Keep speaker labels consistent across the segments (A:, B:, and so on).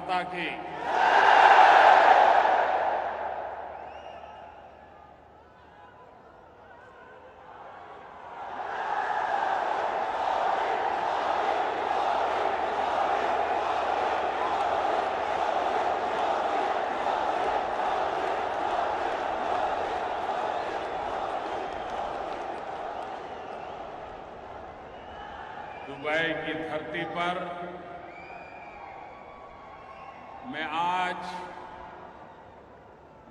A: माता की। दुबई की धरती पर मैं आज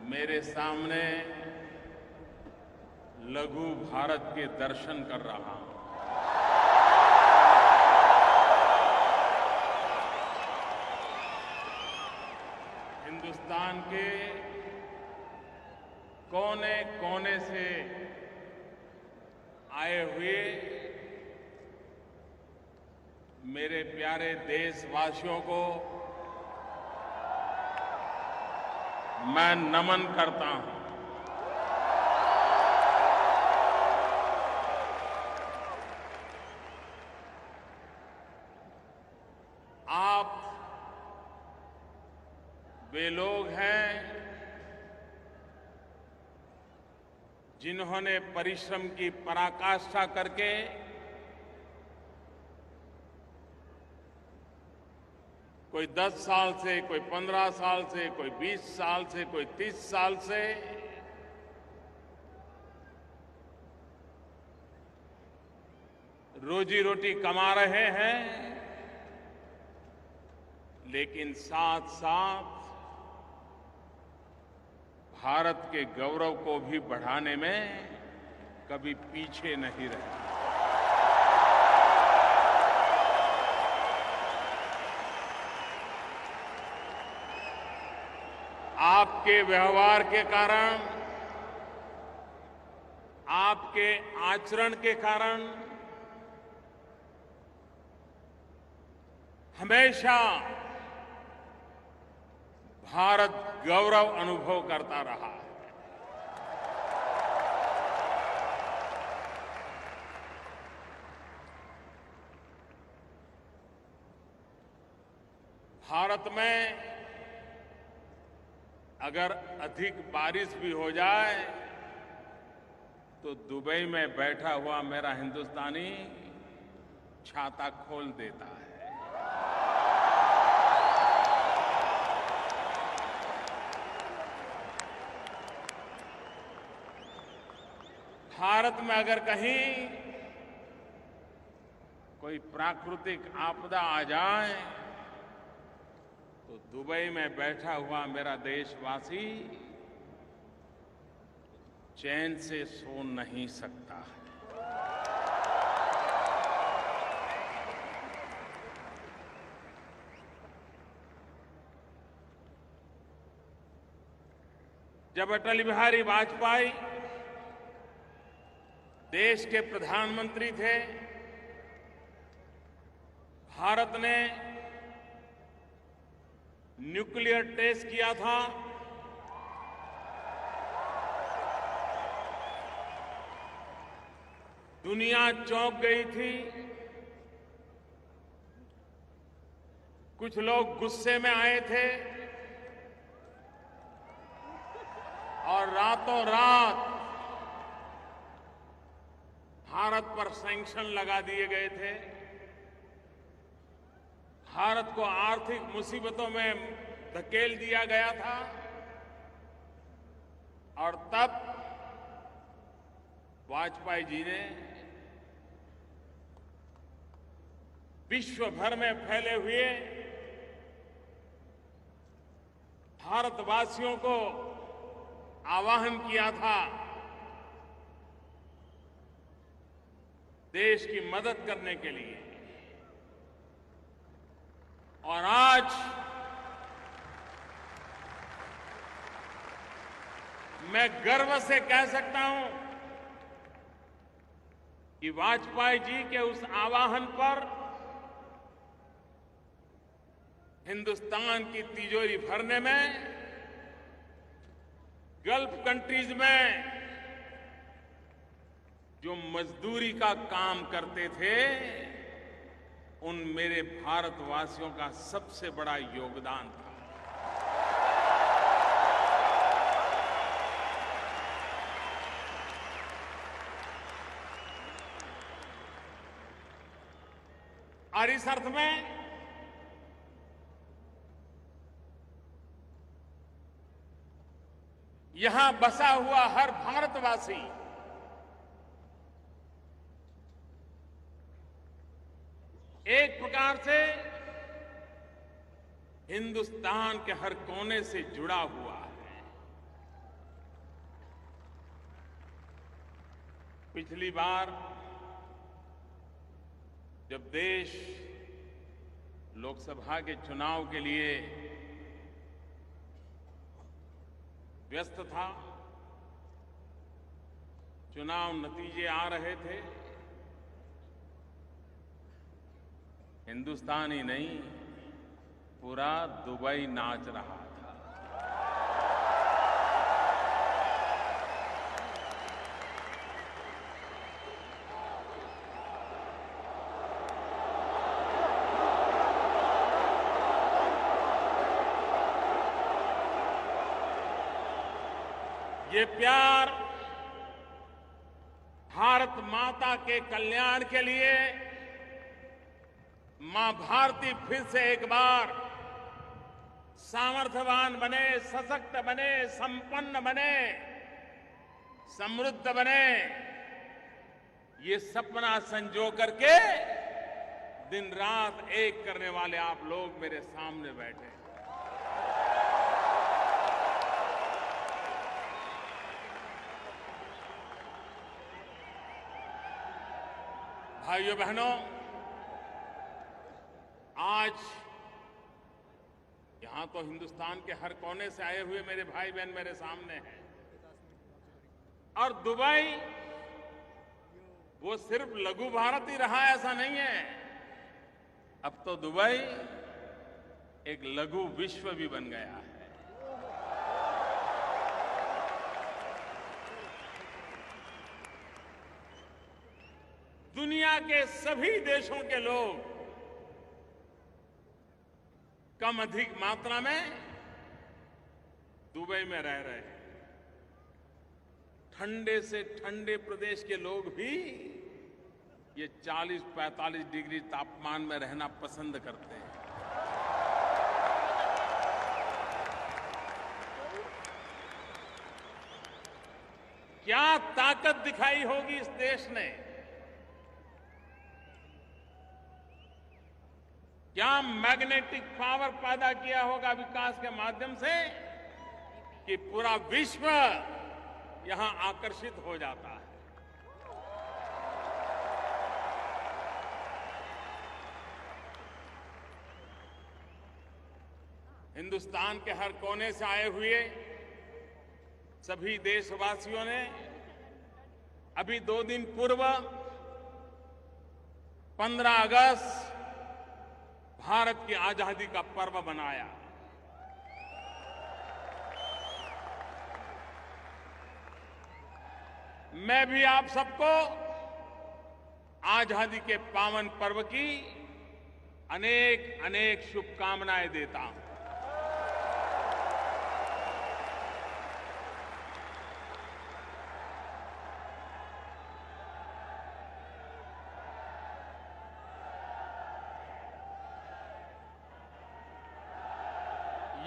A: मेरे सामने लघु भारत के दर्शन कर रहा हूं। हिंदुस्तान के कोने कोने से आए हुए मेरे प्यारे देशवासियों को मैं नमन करता हूं। आप वे लोग हैं जिन्होंने परिश्रम की पराकाष्ठा करके कोई 10 साल से, कोई 15 साल से, कोई 20 साल से, कोई 30 साल से रोजी रोटी कमा रहे हैं, लेकिन साथ साथ भारत के गौरव को भी बढ़ाने में कभी पीछे नहीं रहे। आपके व्यवहार के कारण, आपके आचरण के कारण हमेशा भारत गौरव अनुभव करता रहा है। भारत में अगर अधिक बारिश भी हो जाए तो दुबई में बैठा हुआ मेरा हिंदुस्तानी छाता खोल देता है। भारत में अगर कहीं कोई प्राकृतिक आपदा आ जाए तो दुबई में बैठा हुआ मेरा देशवासी चैन से सो नहीं सकता है। जब अटल बिहारी वाजपेयी देश के प्रधानमंत्री थे, भारत ने न्यूक्लियर टेस्ट किया था। दुनिया चौंक गई थी। कुछ लोग गुस्से में आए थे और रातों रात भारत पर सैंक्शन लगा दिए गए थे। भारत को आर्थिक मुसीबतों में धकेल दिया गया था और तब वाजपेयी जी ने विश्व भर में फैले हुए भारतवासियों को आह्वान किया था देश की मदद करने के लिए। और आज मैं गर्व से कह सकता हूं कि वाजपेयी जी के उस आह्वान पर हिंदुस्तान की तिजोरी भरने में गल्फ कंट्रीज में जो मजदूरी का काम करते थे, उन मेरे भारतवासियों का सबसे बड़ा योगदान था। और इस अर्थ में यहां बसा हुआ हर भारतवासी एक प्रकार से हिंदुस्तान के हर कोने से जुड़ा हुआ है। पिछली बार जब देश लोकसभा के चुनाव के लिए व्यस्त था, चुनाव नतीजे आ रहे थे, हिंदुस्तान ही नहीं पूरा दुबई नाच रहा था। ये प्यार भारत माता के कल्याण के लिए मां भारती फिर से एक बार सामर्थ्यवान बने, सशक्त बने, संपन्न बने, समृद्ध बने, ये सपना संजो करके दिन रात एक करने वाले आप लोग मेरे सामने बैठे। भाइयों बहनों, आज यहां तो हिंदुस्तान के हर कोने से आए हुए मेरे भाई बहन मेरे सामने हैं, और दुबई वो सिर्फ लघु भारत ही रहा ऐसा नहीं है। अब तो दुबई एक लघु विश्व भी बन गया है। दुनिया के सभी देशों के लोग कम अधिक मात्रा में दुबई में रह रहे हैं। ठंडे से ठंडे प्रदेश के लोग भी ये 40-45 डिग्री तापमान में रहना पसंद करते हैं। क्या ताकत दिखाई होगी इस देश ने, क्या मैग्नेटिक पावर पैदा किया होगा विकास के माध्यम से कि पूरा विश्व यहां आकर्षित हो जाता है। हिंदुस्तान के हर कोने से आए हुए सभी देशवासियों ने अभी 2 दिन पूर्व 15 अगस्त भारत की आजादी का पर्व मनाया। मैं भी आप सबको आजादी के पावन पर्व की अनेक अनेक शुभकामनाएं देता हूं।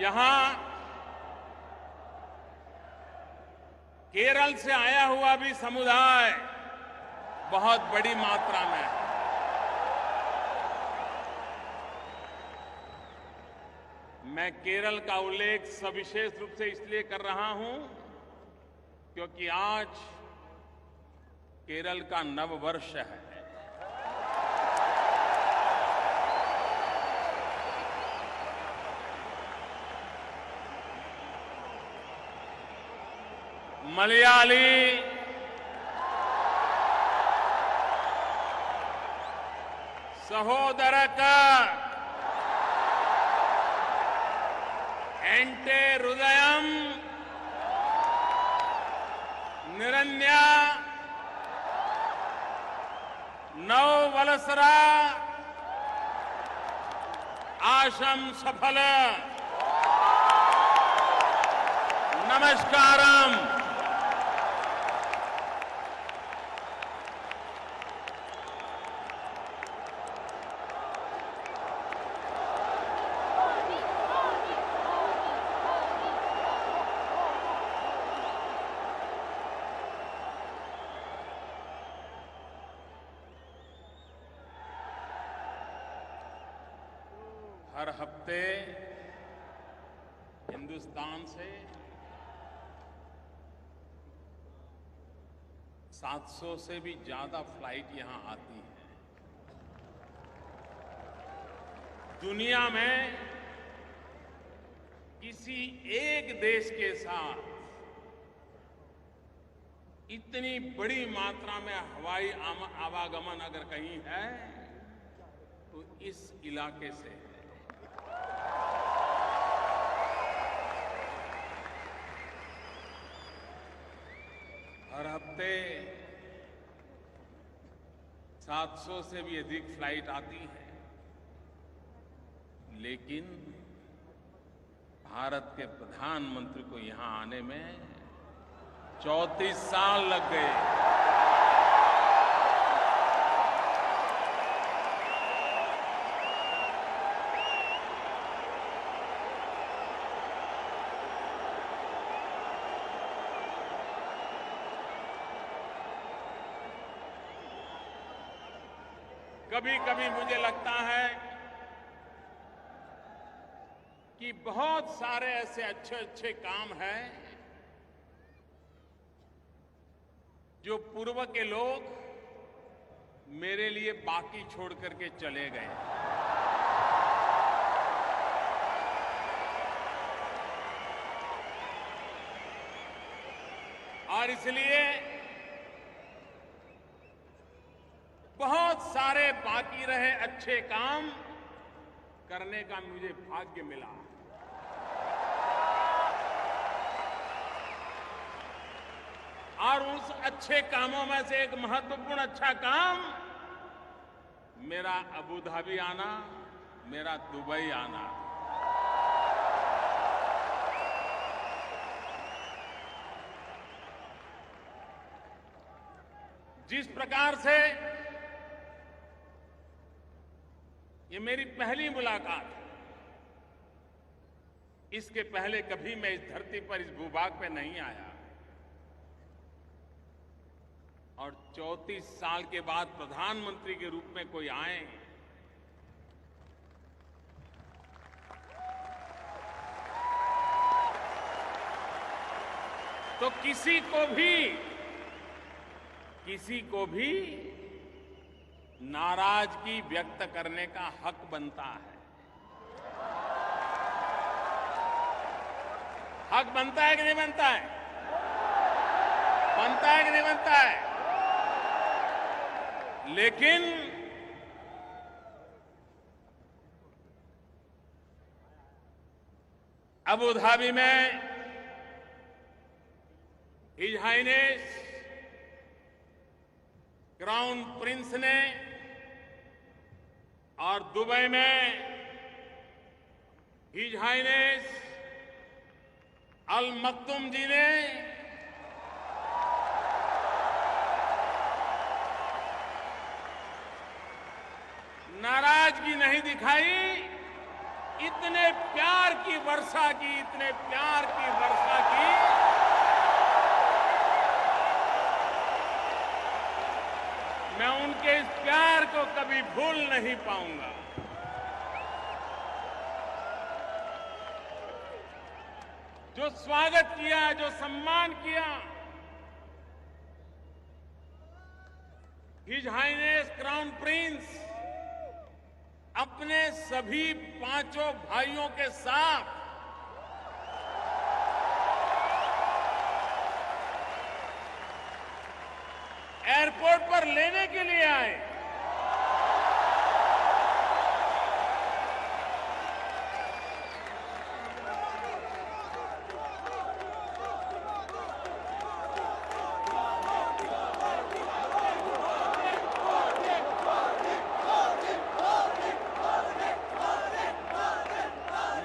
A: यहां केरल से आया हुआ भी समुदाय बहुत बड़ी मात्रा में है। मैं केरल का उल्लेख सविशेष रूप से इसलिए कर रहा हूं क्योंकि आज केरल का नव वर्ष है। मलयाली, सहोदरक, एंटे हृदयम, निरन्या, नव वलसरा, आशम सफल, नमस्कारम। हर हफ्ते हिंदुस्तान से 700 से भी ज्यादा फ्लाइट यहां आती हैं। दुनिया में किसी एक देश के साथ इतनी बड़ी मात्रा में हवाई आवागमन अगर कहीं है तो इस इलाके से है। हर हफ्ते 700 से भी अधिक फ्लाइट आती है, लेकिन भारत के प्रधानमंत्री को यहां आने में 34 साल लग गए। कभी कभी मुझे लगता है कि बहुत सारे ऐसे अच्छे अच्छे काम हैं जो पूर्व के लोग मेरे लिए बाकी छोड़ करके चले गए। और इसलिए बहुत सारे बाकी रहे अच्छे काम करने का मुझे भाग्य मिला। और उस अच्छे कामों में से एक महत्वपूर्ण अच्छा काम मेरा अबू धाबी आना, मेरा दुबई आना। जिस प्रकार से ये मेरी पहली मुलाकात है, इसके पहले कभी मैं इस धरती पर, इस भूभाग पे नहीं आया, और 34 साल के बाद प्रधानमंत्री के रूप में कोई आए तो किसी को भी नाराजगी व्यक्त करने का हक बनता है। हक बनता है कि नहीं बनता है? बनता है कि नहीं बनता है? लेकिन अबू धाबी में हिज हाइनेस क्राउन प्रिंस ने और दुबई में हिज हाइनेस अल मक्तुम जी ने नाराजगी नहीं दिखाई। इतने प्यार की वर्षा की, इतने प्यार की वर्षा की, मैं उनके इस प्यार को कभी भूल नहीं पाऊंगा। जो स्वागत किया, जो सम्मान किया, हिज हाइनेस क्राउन प्रिंस अपने सभी 5 भाइयों के साथ एयरपोर्ट पर लेने के लिए आए।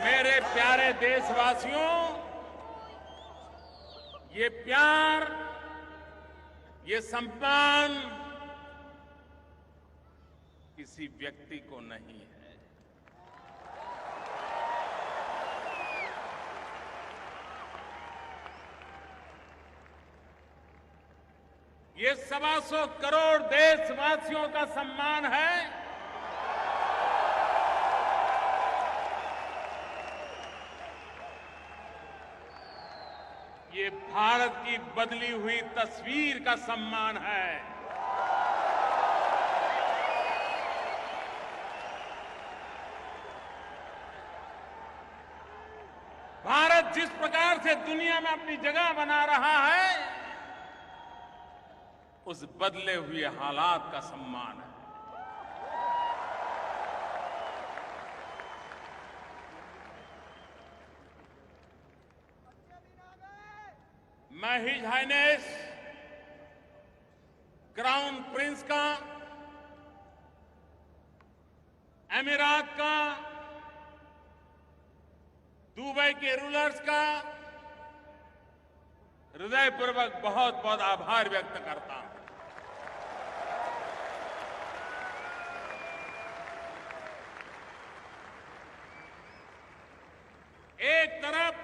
A: मेरे प्यारे देशवासियों, ये प्यार, ये सम्मान किसी व्यक्ति को नहीं है। ये 125 करोड़ देशवासियों का सम्मान है। ये भारत की बदली हुई तस्वीर का सम्मान है। भारत जिस प्रकार से दुनिया में अपनी जगह बना रहा है, उस बदले हुए हालात का सम्मान है। मैं हिज हाइनेस क्राउन प्रिंस का, अमीरात का, दुबई के रूलर्स का हृदयपूर्वक बहुत बहुत आभार व्यक्त करता हूं। एक तरफ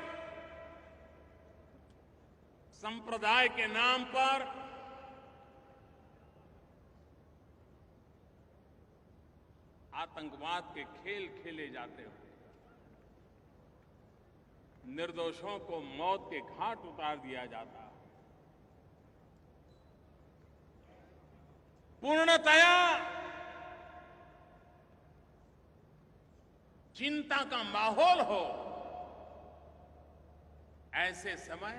A: संप्रदाय के नाम पर आतंकवाद के खेल खेले जाते हुए निर्दोषों को मौत के घाट उतार दिया जाता, पूर्णतया चिंता का माहौल हो, ऐसे समय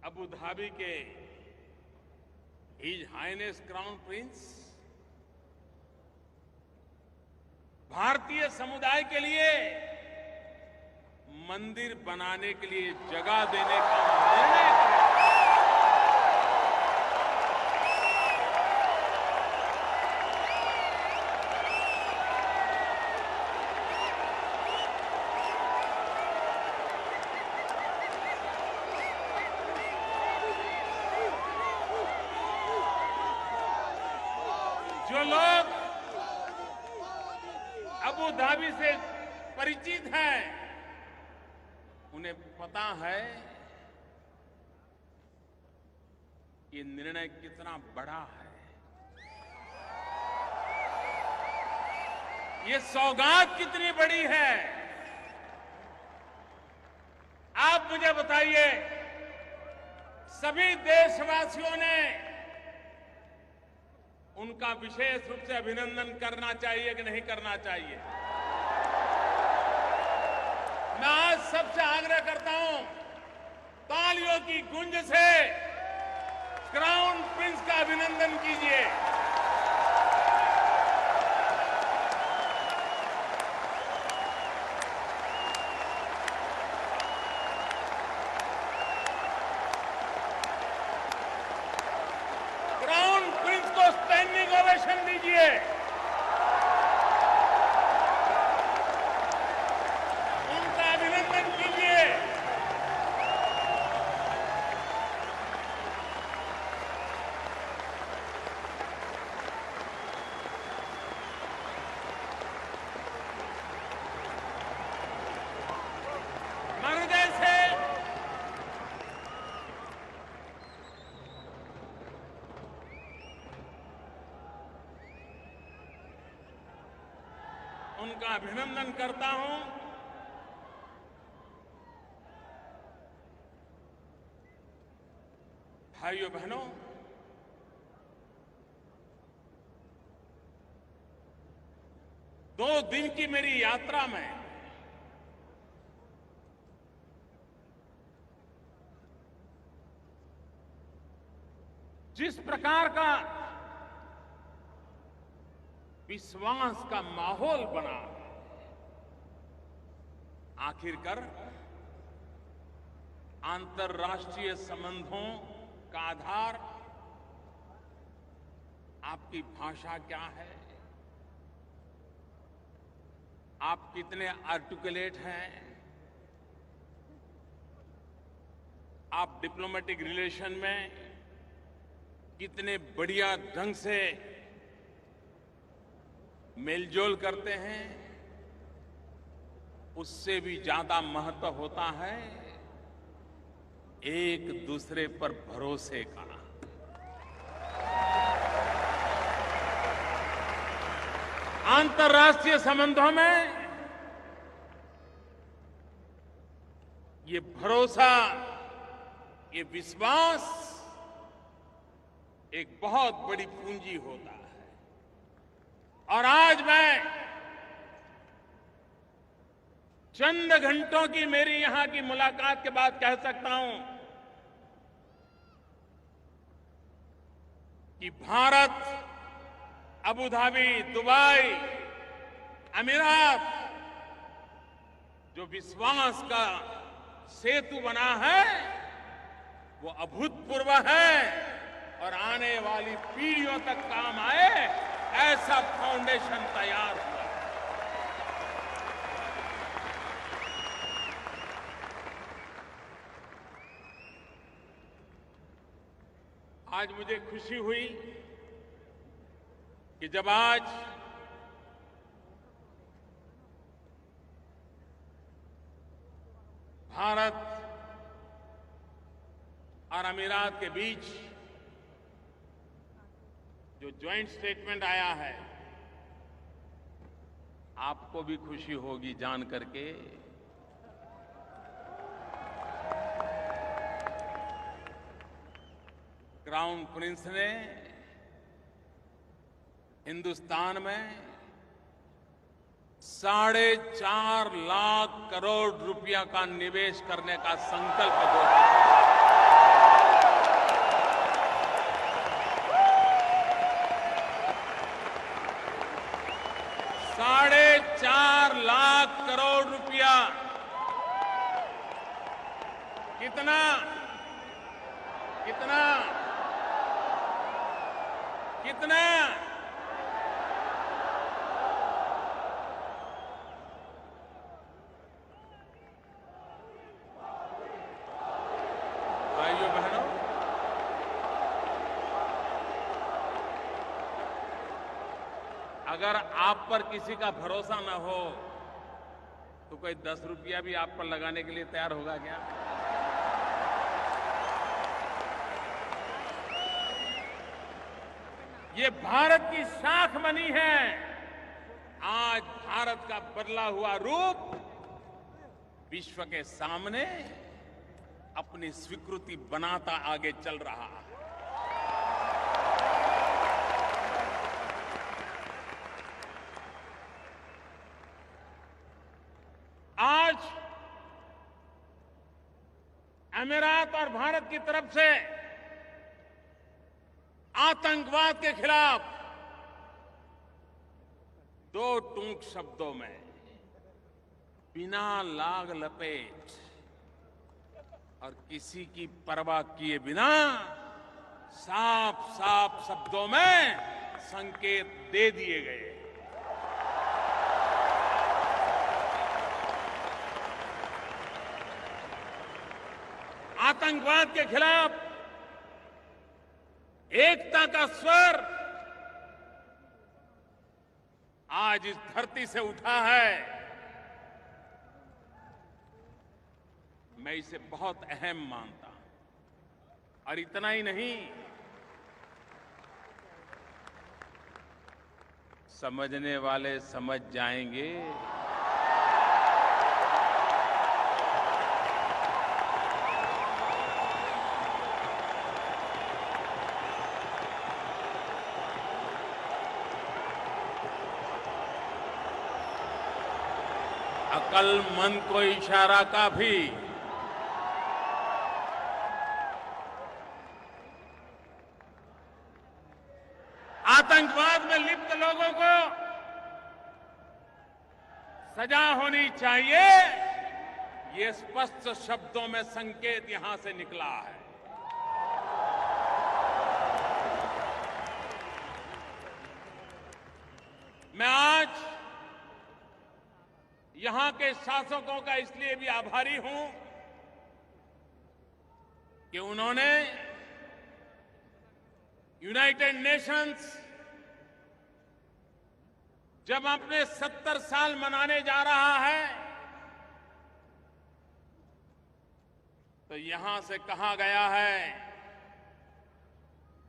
A: अबू धाबी के हिज हाइनेस क्राउन प्रिंस भारतीय समुदाय के लिए मंदिर बनाने के लिए जगह देने का निर्णय करें। जो लोग अबू धाबी से परिचित हैं, उन्हें पता है ये निर्णय कितना बड़ा है। ये सौगात कितनी बड़ी है। आप मुझे बताइए, सभी देशवासियों ने उनका विशेष रूप से अभिनंदन करना चाहिए कि नहीं करना चाहिए? मैं आज सबसे आग्रह करता हूं, तालियों की गूंज से क्राउन प्रिंस का अभिनंदन कीजिए। क्राउन प्रिंस को स्टैंडिंग ओवेशन दीजिए। उनका अभिनंदन कीजिए। मैं हृदय से उनका अभिनंदन करता हूं। भाइयों बहनों, दो दिन की मेरी यात्रा में जिस प्रकार का विश्वास का माहौल बना, आखिरकार अंतर्राष्ट्रीय संबंधों का आधार आपकी भाषा क्या है, आप कितने आर्टिकुलेट हैं, आप डिप्लोमेटिक रिलेशन में कितने बढ़िया ढंग से मेलजोल करते हैं, उससे भी ज्यादा महत्व होता है एक दूसरे पर भरोसे का। अंतर्राष्ट्रीय संबंधों में ये भरोसा, ये विश्वास एक बहुत बड़ी पूंजी होता है। और आज मैं चंद घंटों की मेरी यहां की मुलाकात के बाद कह सकता हूं कि भारत, अबू धाबी, दुबई, अमीरात जो विश्वास का सेतु बना है वो अभूतपूर्व है और आने वाली पीढ़ियों तक काम आए ऐसा फाउंडेशन तैयार हुआ। आज मुझे खुशी हुई कि जब आज भारत और अमीरात के बीच जो ज्वाइंट स्टेटमेंट आया है, आपको भी खुशी होगी जान करके क्राउन प्रिंस ने हिंदुस्तान में 4.5 लाख करोड़ रुपया का निवेश करने का संकल्प लिया। 4.5 लाख करोड़ रुपया। कितना कितना कितना? भाइयों बहनों, अगर आप पर किसी का भरोसा न हो तो कोई 10 रुपया भी आप पर लगाने के लिए तैयार होगा क्या? ये भारत की शाख बनी है। आज भारत का बदला हुआ रूप विश्व के सामने अपनी स्वीकृति बनाता आगे चल रहा है। आज अमीरात और भारत की तरफ से आतंकवाद के खिलाफ 2 टूक शब्दों में बिना लाग लपेट और किसी की परवाह किए बिना साफ साफ शब्दों में संकेत दे दिए गए। आतंकवाद के खिलाफ एकता का स्वर आज इस धरती से उठा है। मैं इसे बहुत अहम मानता हूं। और इतना ही नहीं, समझने वाले समझ जाएंगे। अक्लमंद को इशारा का भी आतंकवाद में लिप्त लोगों को सजा होनी चाहिए, ये स्पष्ट शब्दों में संकेत यहां से निकला है। मैं आज यहां के शासकों का इसलिए भी आभारी हूं कि उन्होंने यूनाइटेड नेशंस जब अपने 70 साल मनाने जा रहा है तो यहां से कहा गया है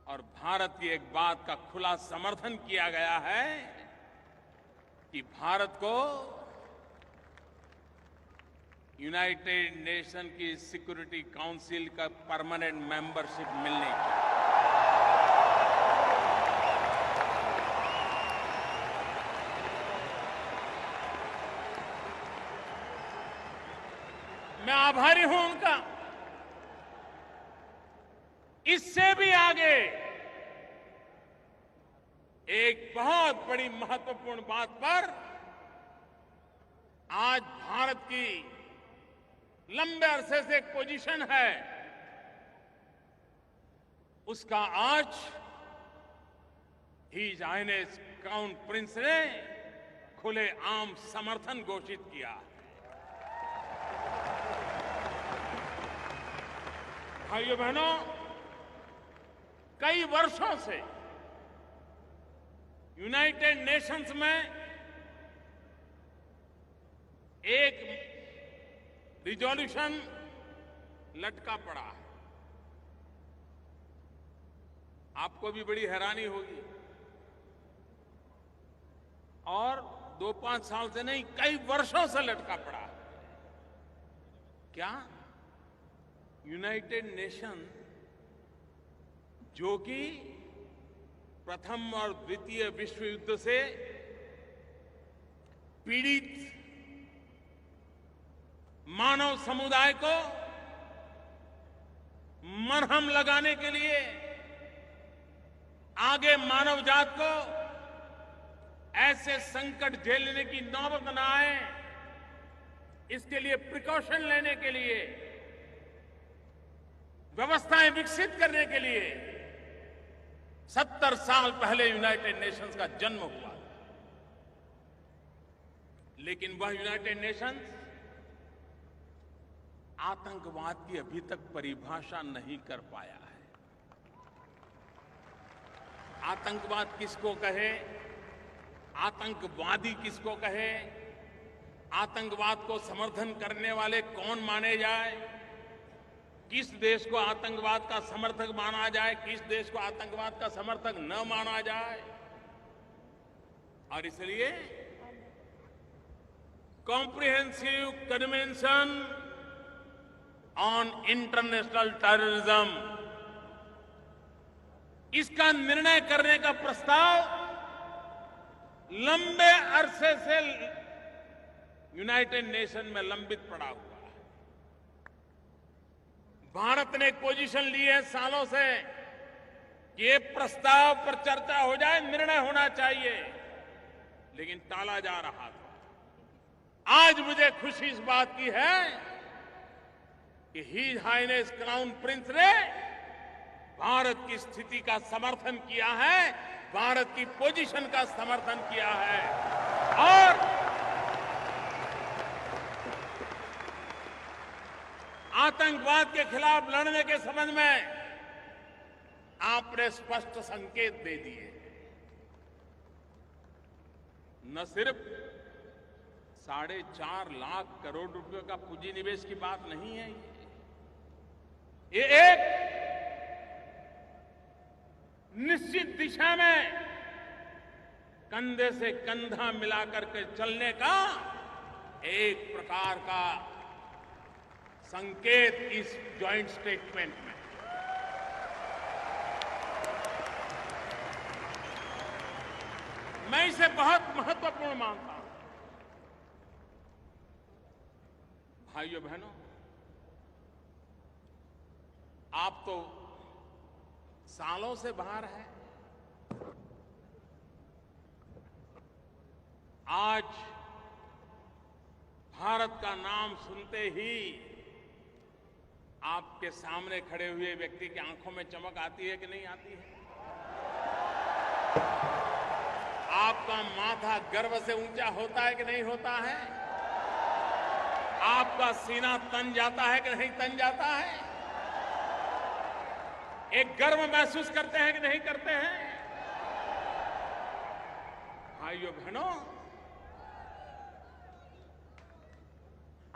A: और भारत की एक बात का खुला समर्थन किया गया है कि भारत को यूनाइटेड नेशन की सिक्योरिटी काउंसिल का परमानेंट मेंबरशिप मिलने की। मैं आभारी हूं उनका। इससे भी आगे एक बहुत बड़ी महत्वपूर्ण बात पर आज भारत की लंबे अरसे से एक पोजीशन है, उसका आज हिज हाइनेस क्राउन प्रिंस ने खुले आम समर्थन घोषित किया है। भाइयों बहनों, कई वर्षों से यूनाइटेड नेशंस में एक रिजोल्यूशन लटका पड़ा है। आपको भी बड़ी हैरानी होगी, और 2-5 साल से नहीं, कई वर्षों से लटका पड़ा है। क्या यूनाइटेड नेशन, जो कि प्रथम और द्वितीय विश्व युद्ध से पीड़ित मानव समुदाय को मरहम लगाने के लिए, आगे मानव जात को ऐसे संकट झेलने की नौबत न आए, इसके लिए प्रिकॉशन लेने के लिए, व्यवस्थाएं विकसित करने के लिए 70 साल पहले यूनाइटेड नेशंस का जन्म हुआ। लेकिन वह यूनाइटेड नेशंस आतंकवाद की अभी तक परिभाषा नहीं कर पाया है। आतंकवाद किसको कहे, आतंकवादी किसको कहे, आतंकवाद को समर्थन करने वाले कौन माने जाए, किस देश को आतंकवाद का समर्थक माना जाए, किस देश को आतंकवाद का समर्थक न माना जाए। और इसलिए comprehensive convention on international terrorism, इसका निर्णय करने का प्रस्ताव लंबे अरसे से यूनाइटेड नेशन में लंबित पड़ा हुआ है। भारत ने एक पोजीशन ली है सालों से कि ये प्रस्ताव पर चर्चा हो जाए, निर्णय होना चाहिए, लेकिन टाला जा रहा था। आज मुझे खुशी इस बात की है कि हिज हाइनेस क्राउन प्रिंस ने भारत की स्थिति का समर्थन किया है, भारत की पोजीशन का समर्थन किया है। और आतंकवाद के खिलाफ लड़ने के संबंध में आपने स्पष्ट संकेत दे दिए। न सिर्फ 4.5 लाख करोड़ रुपए का पूंजी निवेश की बात नहीं है, ये एक निश्चित दिशा में कंधे से कंधा मिलाकर के चलने का एक प्रकार का संकेत इस जॉइंट स्टेटमेंट में। मैं इसे बहुत महत्वपूर्ण मानता हूं। भाइयों बहनों, आप तो सालों से बाहर हैं, आज भारत का नाम सुनते ही आपके सामने खड़े हुए व्यक्ति की आंखों में चमक आती है कि नहीं आती है? आपका माथा गर्व से ऊंचा होता है कि नहीं होता है? आपका सीना तन जाता है कि नहीं तन जाता है? एक गर्व महसूस करते हैं कि नहीं करते हैं? भाइयों बहनों,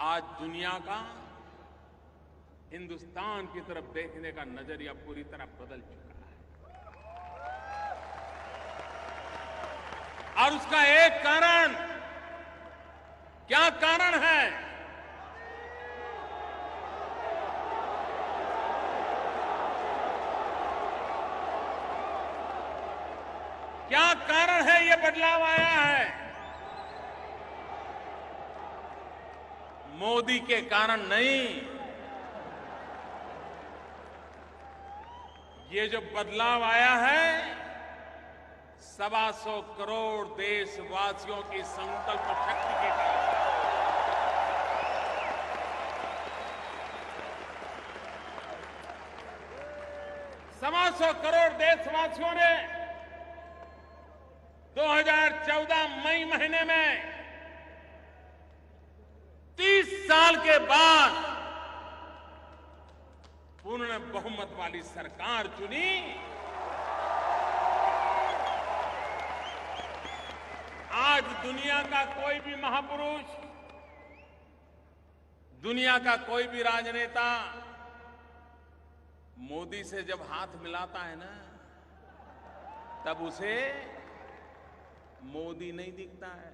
A: आज दुनिया का हिंदुस्तान की तरफ देखने का नजरिया पूरी तरह बदल चुका है। और उसका एक कारण, क्या कारण है? क्या कारण है ये बदलाव आया है? मोदी के कारण नहीं। ये जो बदलाव आया है 125 करोड़ देशवासियों की संकल्प शक्ति के कारण। 125 करोड़ देशवासियों ने 2014 मई महीने में 30 साल के बाद पूर्ण बहुमत वाली सरकार चुनी। आज दुनिया का कोई भी महापुरुष, दुनिया का कोई भी राजनेता मोदी से जब हाथ मिलाता है ना, तब उसे मोदी नहीं दिखता है,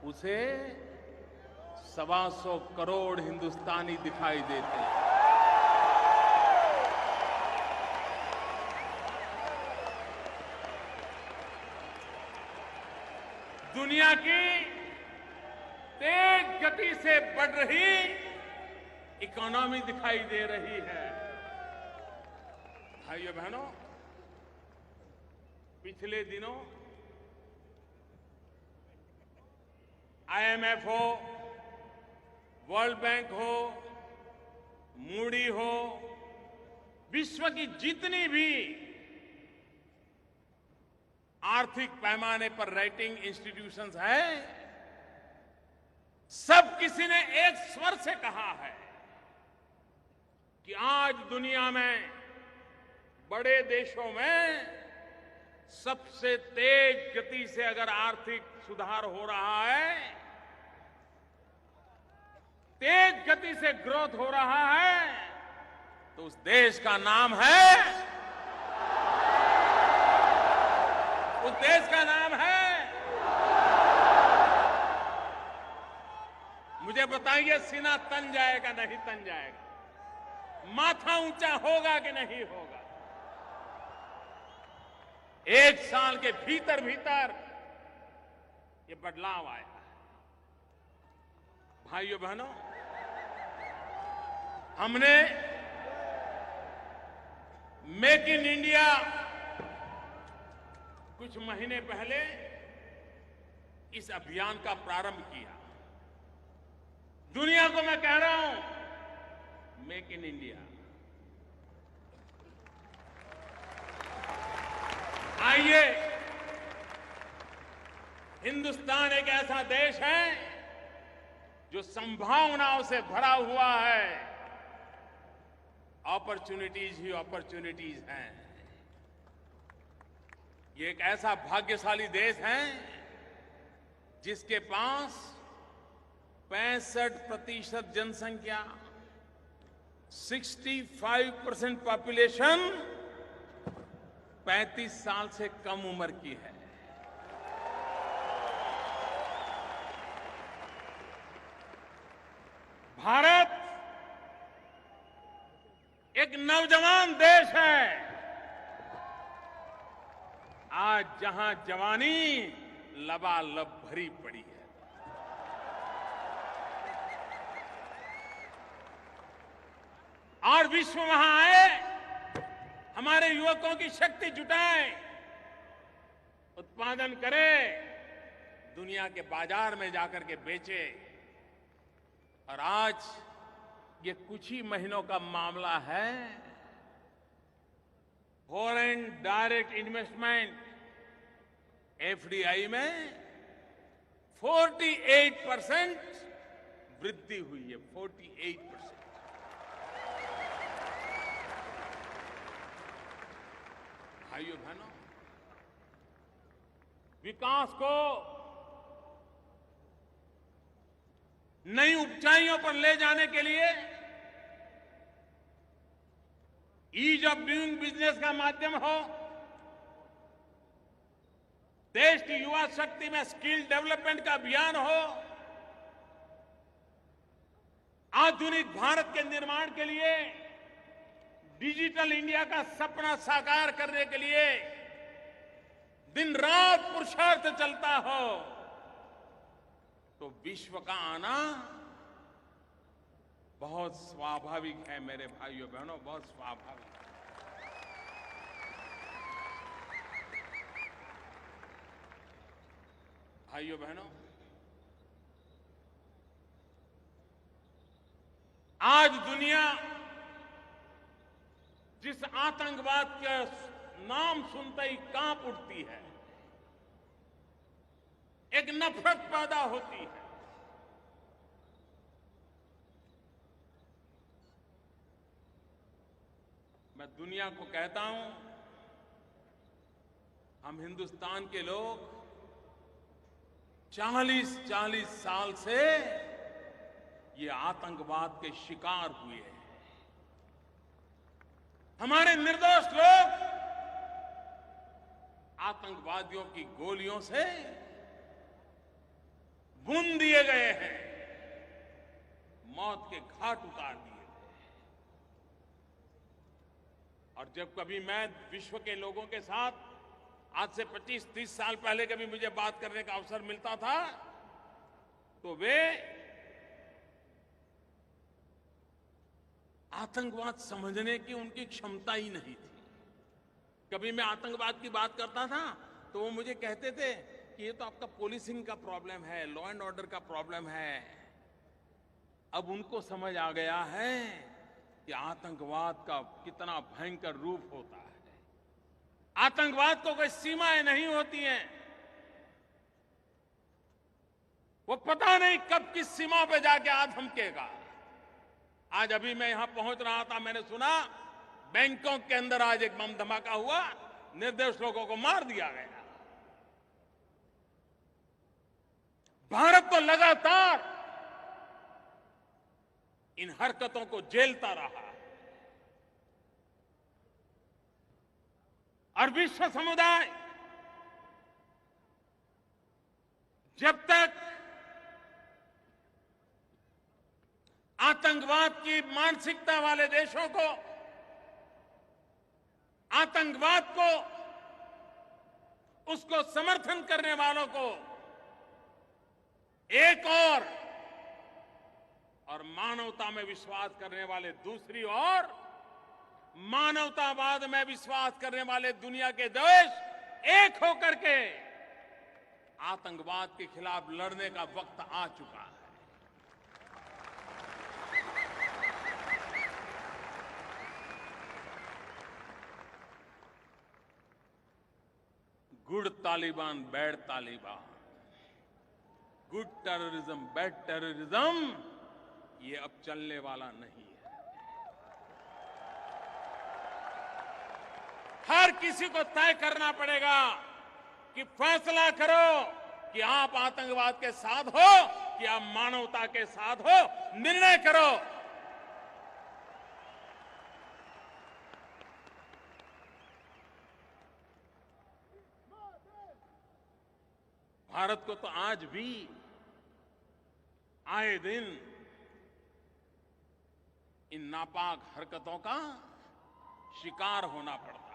A: उसे 125 करोड़ हिंदुस्तानी दिखाई देते हैं। दुनिया की तेज गति से बढ़ रही इकोनॉमी दिखाई दे रही है। भाइयों बहनों, पिछले दिनों आईएमएफ हो, वर्ल्ड बैंक हो, मूडी हो, विश्व की जितनी भी आर्थिक पैमाने पर रेटिंग इंस्टीट्यूशंस हैं, सब किसी ने एक स्वर से कहा है कि आज दुनिया में बड़े देशों में सबसे तेज गति से अगर आर्थिक सुधार हो रहा है, तेज गति से ग्रोथ हो रहा है, तो उस देश का नाम है, उस देश का नाम है, मुझे बताइए सीना तन जाएगा नहीं तन जाएगा, माथा ऊंचा होगा कि नहीं होगा? एक साल के भीतर भीतर ये बदलाव आया है। भाइयों बहनों, हमने मेक इन इंडिया कुछ महीने पहले इस अभियान का प्रारंभ किया। दुनिया को मैं कह रहा हूं, मेक इन इंडिया। आइए, हिंदुस्तान एक ऐसा देश है जो संभावनाओं से भरा हुआ है। अपॉर्चुनिटीज ही अपॉर्चुनिटीज हैं। ये एक ऐसा भाग्यशाली देश है जिसके पास 65% जनसंख्या, 65% पॉपुलेशन 35 साल से कम उम्र की है। भारत एक नौजवान देश है। आज जहां जवानी लबालब भरी पड़ी है, और विश्व वहां आए, हमारे युवकों की शक्ति जुटाए, उत्पादन करे, दुनिया के बाजार में जाकर के बेचे। और आज ये कुछ ही महीनों का मामला है, फॉरेन डायरेक्ट इन्वेस्टमेंट एफडीआई में 48% वृद्धि हुई है। 48%। भाइयों बहनों, विकास को नई ऊंचाइयों पर ले जाने के लिए ईज ऑफ डूइंग बिजनेस का माध्यम हो, देश की युवा शक्ति में स्किल डेवलपमेंट का अभियान हो, आधुनिक भारत के निर्माण के लिए, डिजिटल इंडिया का सपना साकार करने के लिए दिन रात पुरुषार्थ चलता हो तो विश्व का आना बहुत स्वाभाविक है मेरे भाइयों बहनों, बहुत स्वाभाविक है। भाइयों बहनों, आज दुनिया जिस आतंकवाद के नाम सुनते ही कांप उठती है, एक नफरत पैदा होती है। मैं दुनिया को कहता हूं, हम हिंदुस्तान के लोग 40 साल से ये आतंकवाद के शिकार हुए हैं। हमारे निर्दोष लोग आतंकवादियों की गोलियों से भून दिए गए हैं, मौत के घाट उतार दिए गए। और जब कभी मैं विश्व के लोगों के साथ आज से 25-30 साल पहले कभी मुझे बात करने का अवसर मिलता था, तो वे आतंकवाद समझने की उनकी क्षमता ही नहीं थी। कभी मैं आतंकवाद की बात करता था तो वो मुझे कहते थे कि ये तो आपका पुलिसिंग का प्रॉब्लम है, लॉ एंड ऑर्डर का प्रॉब्लम है। अब उनको समझ आ गया है कि आतंकवाद का कितना भयंकर रूप होता है। आतंकवाद को कोई सीमाएं नहीं होती हैं। वो पता नहीं कब किस सीमा पे जाके आ धमकेगा। आज अभी मैं यहां पहुंच रहा था, मैंने सुना बैंकॉक के अंदर आज एक बम धमाका हुआ, निर्दोष लोगों को मार दिया गया। भारत तो लगातार इन हरकतों को झेलता रहा और विश्व समुदाय जब तक आतंकवाद की मानसिकता वाले देशों को, आतंकवाद को, उसको समर्थन करने वालों को एक और मानवता में विश्वास करने वाले दूसरी ओर, मानवतावाद में विश्वास करने वाले दुनिया के देश एक होकर के आतंकवाद के खिलाफ लड़ने का वक्त आ चुका है। Good Taliban, bad Taliban, good terrorism, bad terrorism, ये अब चलने वाला नहीं है। हर किसी को तय करना पड़ेगा कि फैसला करो कि आप आतंकवाद के साथ हो कि आप मानवता के साथ हो। निर्णय करो। भारत को तो आज भी आए दिन इन नापाक हरकतों का शिकार होना पड़ता है।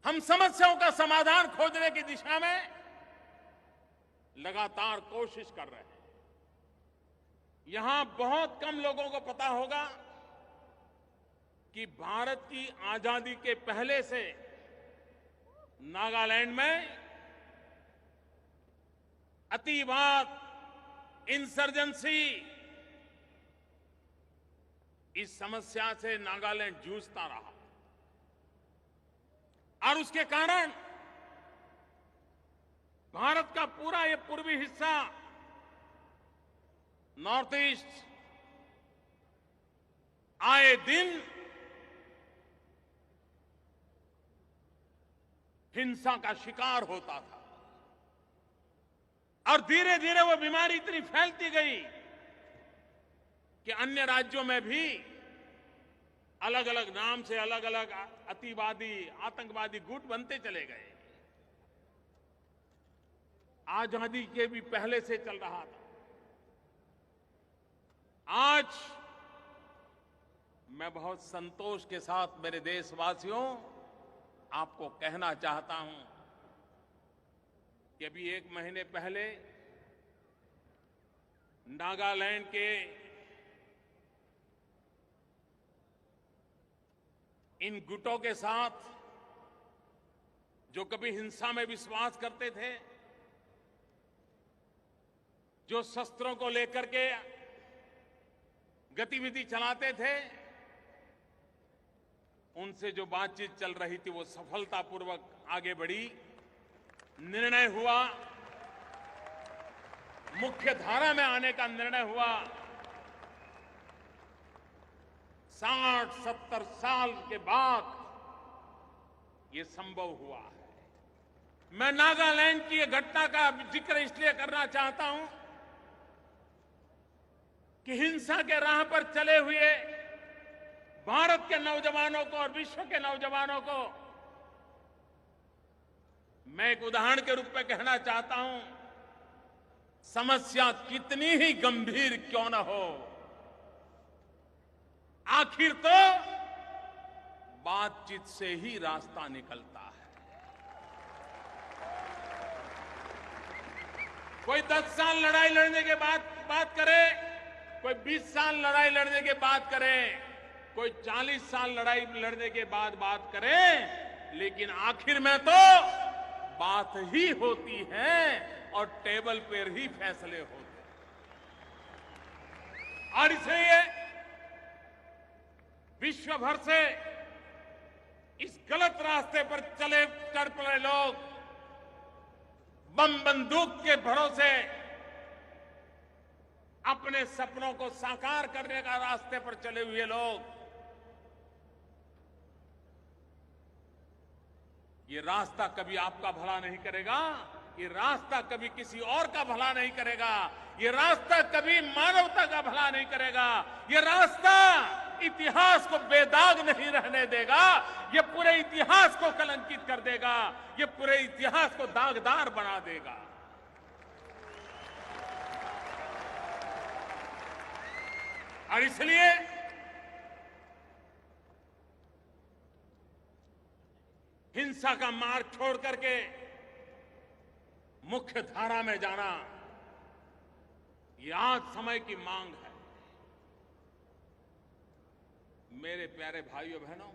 A: हम समस्याओं का समाधान खोजने की दिशा में लगातार कोशिश कर रहे हैं। यहां बहुत कम लोगों को पता होगा कि भारत की आजादी के पहले से नागालैंड में अतिवाद, इंसर्जेंसी, इस समस्या से नागालैंड जूझता रहा और उसके कारण भारत का पूरा ये पूर्वी हिस्सा, नॉर्थ ईस्ट, आए दिन हिंसा का शिकार होता था और धीरे धीरे वो बीमारी इतनी फैलती गई कि अन्य राज्यों में भी अलग अलग नाम से अलग अलग अतिवादी, आतंकवादी गुट बनते चले गए। आजादी के भी पहले से चल रहा था। आज मैं बहुत संतोष के साथ मेरे देशवासियों आपको कहना चाहता हूं कि अभी 1 महीने पहले नागालैंड के इन गुटों के साथ जो कभी हिंसा में विश्वास करते थे, जो शस्त्रों को लेकर के गतिविधि चलाते थे, उनसे जो बातचीत चल रही थी वो सफलतापूर्वक आगे बढ़ी। निर्णय हुआ, मुख्य धारा में आने का निर्णय हुआ। 60-70 साल के बाद ये संभव हुआ है। मैं नागालैंड की ये घटना का जिक्र इसलिए करना चाहता हूं कि हिंसा के राह पर चले हुए भारत के नौजवानों को और विश्व के नौजवानों को मैं एक उदाहरण के रूप में कहना चाहता हूं, समस्या कितनी ही गंभीर क्यों न हो, आखिर तो बातचीत से ही रास्ता निकलता है। कोई 10 साल लड़ाई लड़ने के बाद बात करे, कोई 20 साल लड़ाई लड़ने के बाद करे, कोई 40 साल लड़ाई लड़ने के बाद बात करे, लेकिन आखिर में तो बात ही होती है और टेबल पर ही फैसले होते हैं। और इसलिए विश्व भर से इस गलत रास्ते पर चल पड़े लोग, बम बंदूक के भरोसे अपने सपनों को साकार करने का रास्ते पर चले हुए लोग, ये रास्ता कभी आपका भला नहीं करेगा, ये रास्ता कभी किसी और का भला नहीं करेगा, ये रास्ता कभी मानवता का भला नहीं करेगा, ये रास्ता इतिहास को बेदाग नहीं रहने देगा, ये पूरे इतिहास को कलंकित कर देगा, ये पूरे इतिहास को दागदार बना देगा। और इसलिए हिंसा का मार्ग छोड़ करके मुख्य धारा में जाना, ये आज समय की मांग है। मेरे प्यारे भाइयों बहनों,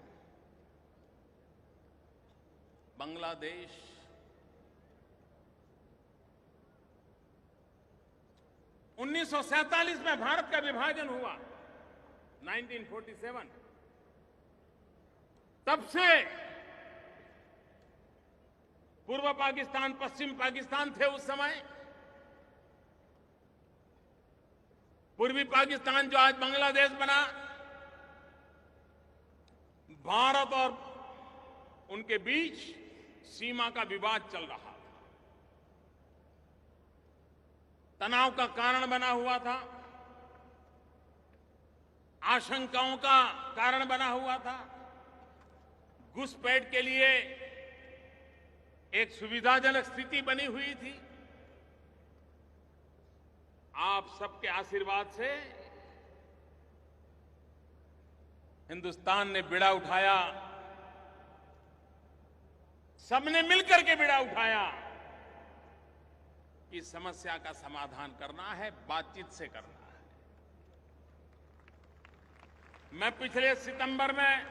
A: बांग्लादेश उन्नीस 1947 में भारत का विभाजन हुआ, 1947। तब से पूर्व पाकिस्तान, पश्चिम पाकिस्तान थे उस समय। पूर्वी पाकिस्तान जो आज बांग्लादेश बना, भारत और उनके बीच सीमा का विवाद चल रहा था, तनाव का कारण बना हुआ था, आशंकाओं का कारण बना हुआ था, घुसपैठ के लिए एक सुविधाजनक स्थिति बनी हुई थी। आप सबके आशीर्वाद से हिंदुस्तान ने बीड़ा उठाया, सबने मिलकर के बीड़ा उठाया कि समस्या का समाधान करना है, बातचीत से करना है। मैं पिछले सितंबर में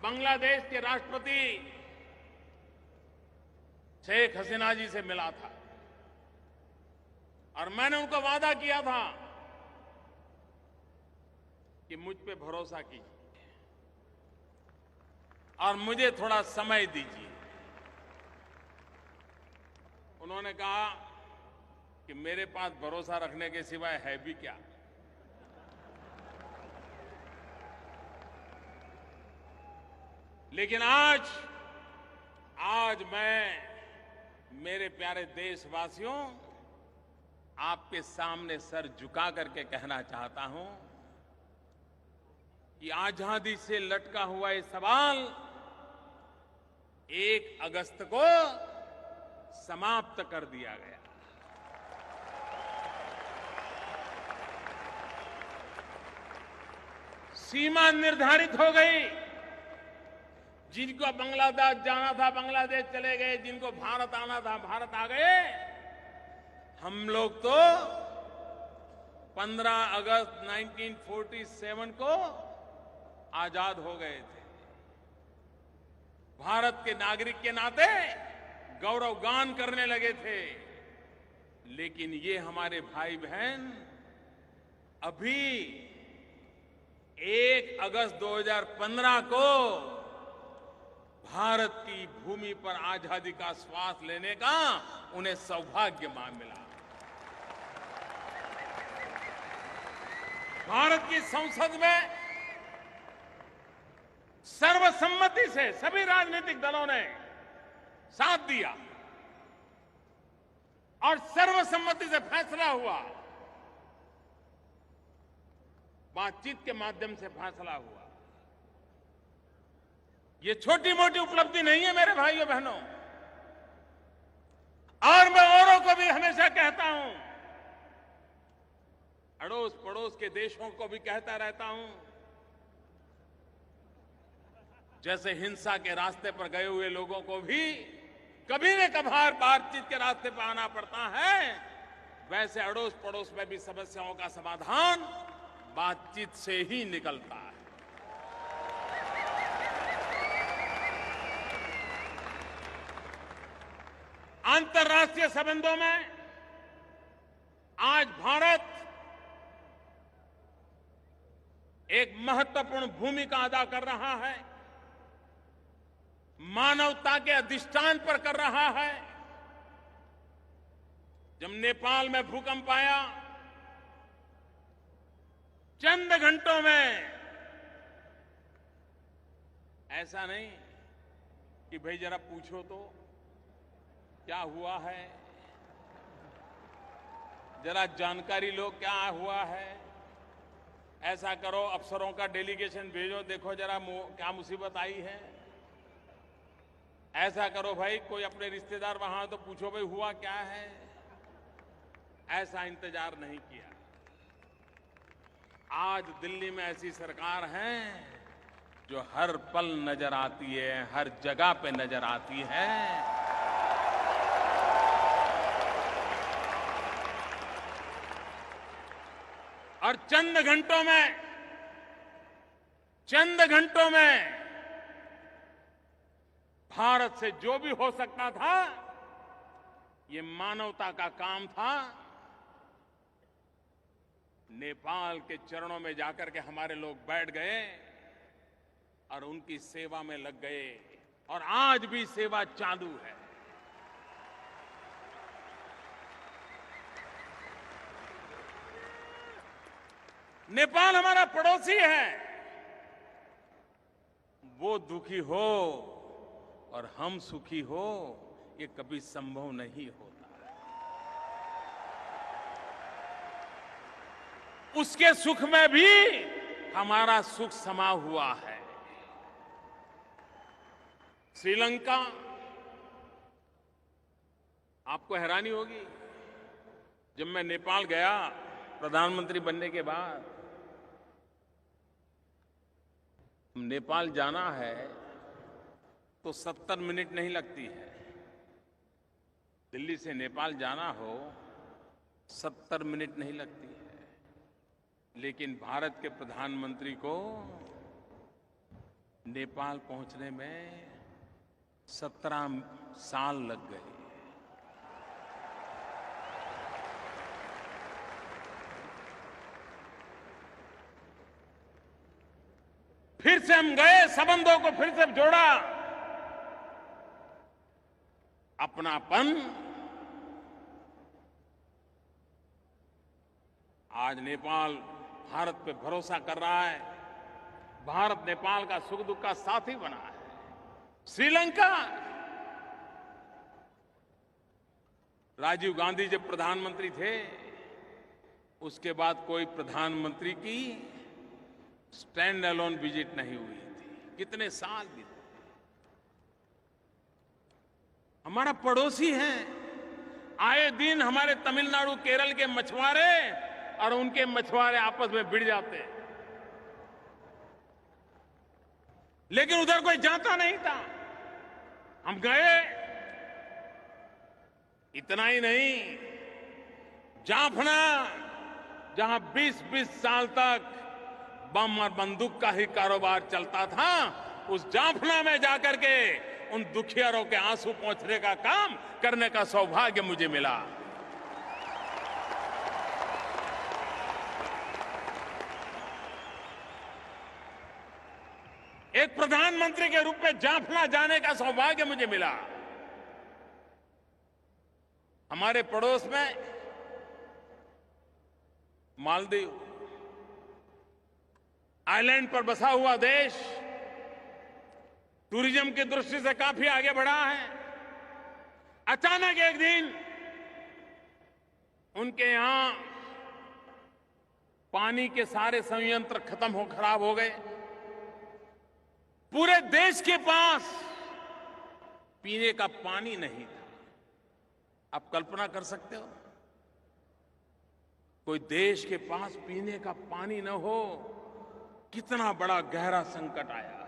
A: बांग्लादेश के राष्ट्रपति शेख हसीना जी से मिला था और मैंने उनको वादा किया था कि मुझ पे भरोसा कीजिए और मुझे थोड़ा समय दीजिए। उन्होंने कहा कि मेरे पास भरोसा रखने के सिवाय है भी क्या। लेकिन आज मैं मेरे प्यारे देशवासियों आपके सामने सर झुका करके कहना चाहता हूं कि आजादी से लटका हुआ ये सवाल 1 अगस्त को समाप्त कर दिया गया। सीमा निर्धारित हो गई। जिनको बांग्लादेश जाना था बांग्लादेश चले गए, जिनको भारत आना था भारत आ गए। हम लोग तो 15 अगस्त 1947 को आजाद हो गए थे। भारत के नागरिक के नाते गौरव गान करने लगे थे। लेकिन ये हमारे भाई बहन अभी 1 अगस्त 2015 को भारत की भूमि पर आजादी का श्वास लेने का उन्हें सौभाग्य मिला। भारत की संसद में सर्वसम्मति से सभी राजनीतिक दलों ने साथ दिया और सर्वसम्मति से फैसला हुआ, बातचीत के माध्यम से फैसला हुआ। ये छोटी मोटी उपलब्धि नहीं है मेरे भाइयों बहनों। और मैं औरों को भी हमेशा कहता हूं, अड़ोस पड़ोस के देशों को भी कहता रहता हूं, जैसे हिंसा के रास्ते पर गए हुए लोगों को भी कभी न कभार बातचीत के रास्ते पर आना पड़ता है, वैसे अड़ोस पड़ोस में भी समस्याओं का समाधान बातचीत से ही निकलता है। अंतर्राष्ट्रीय संबंधों में आज भारत एक महत्वपूर्ण भूमिका अदा कर रहा है, मानवता के अधिष्ठान पर कर रहा है। जब नेपाल में भूकंप आया, चंद घंटों में, ऐसा नहीं कि भाई जरा पूछो तो क्या हुआ है, जरा जानकारी लो क्या हुआ है, ऐसा करो अफसरों का डेलीगेशन भेजो, देखो जरा क्या मुसीबत आई है, ऐसा करो भाई कोई अपने रिश्तेदार वहां तो पूछो भाई हुआ क्या है। ऐसा इंतजार नहीं किया। आज दिल्ली में ऐसी सरकार है जो हर पल नजर आती है, हर जगह पे नजर आती है। और चंद घंटों में भारत से जो भी हो सकता था, ये मानवता का काम था, नेपाल के चरणों में जाकर के हमारे लोग बैठ गए और उनकी सेवा में लग गए और आज भी सेवा चालू है। नेपाल हमारा पड़ोसी है, वो दुखी हो और हम सुखी हो, ये कभी संभव नहीं होता। उसके सुख में भी हमारा सुख समा हुआ है। श्रीलंका, आपको हैरानी होगी, जब मैं नेपाल गया प्रधानमंत्री बनने के बाद, नेपाल जाना है तो 70 मिनट नहीं लगती है। दिल्ली से नेपाल जाना हो 70 मिनट नहीं लगती है। लेकिन भारत के प्रधानमंत्री को नेपाल पहुंचने में 17 साल लग गए। फिर से हम गए, संबंधों को फिर से जोड़ा, अपनापन। आज नेपाल भारत पे भरोसा कर रहा है, भारत नेपाल का सुख दुख का साथी बना है। श्रीलंका, राजीव गांधी जब प्रधानमंत्री थे, उसके बाद कोई प्रधानमंत्री की स्टैंड अलोन विजिट नहीं हुई थी। कितने साल बीते। हमारा पड़ोसी है। आए दिन हमारे तमिलनाडु केरल के मछुआरे और उनके मछुआरे आपस में भिड़ जाते हैं। लेकिन उधर कोई जाता नहीं था। हम गए। इतना ही नहीं, जाफना जहां 20-20 साल तक बम और बंदूक का ही कारोबार चलता था, उस जाफना में जाकर के उन दुखियारों के आंसू पोंछने का काम करने का सौभाग्य मुझे मिला। एक प्रधानमंत्री के रूप में जाफना जाने का सौभाग्य मुझे मिला। हमारे पड़ोस में मालदीव आइलैंड पर बसा हुआ देश, टूरिज्म की दृष्टि से काफी आगे बढ़ा है। अचानक एक दिन उनके यहां पानी के सारे संयंत्र खराब हो गए। पूरे देश के पास पीने का पानी नहीं था। आप कल्पना कर सकते हो, कोई देश के पास पीने का पानी न हो, कितना बड़ा गहरा संकट आया।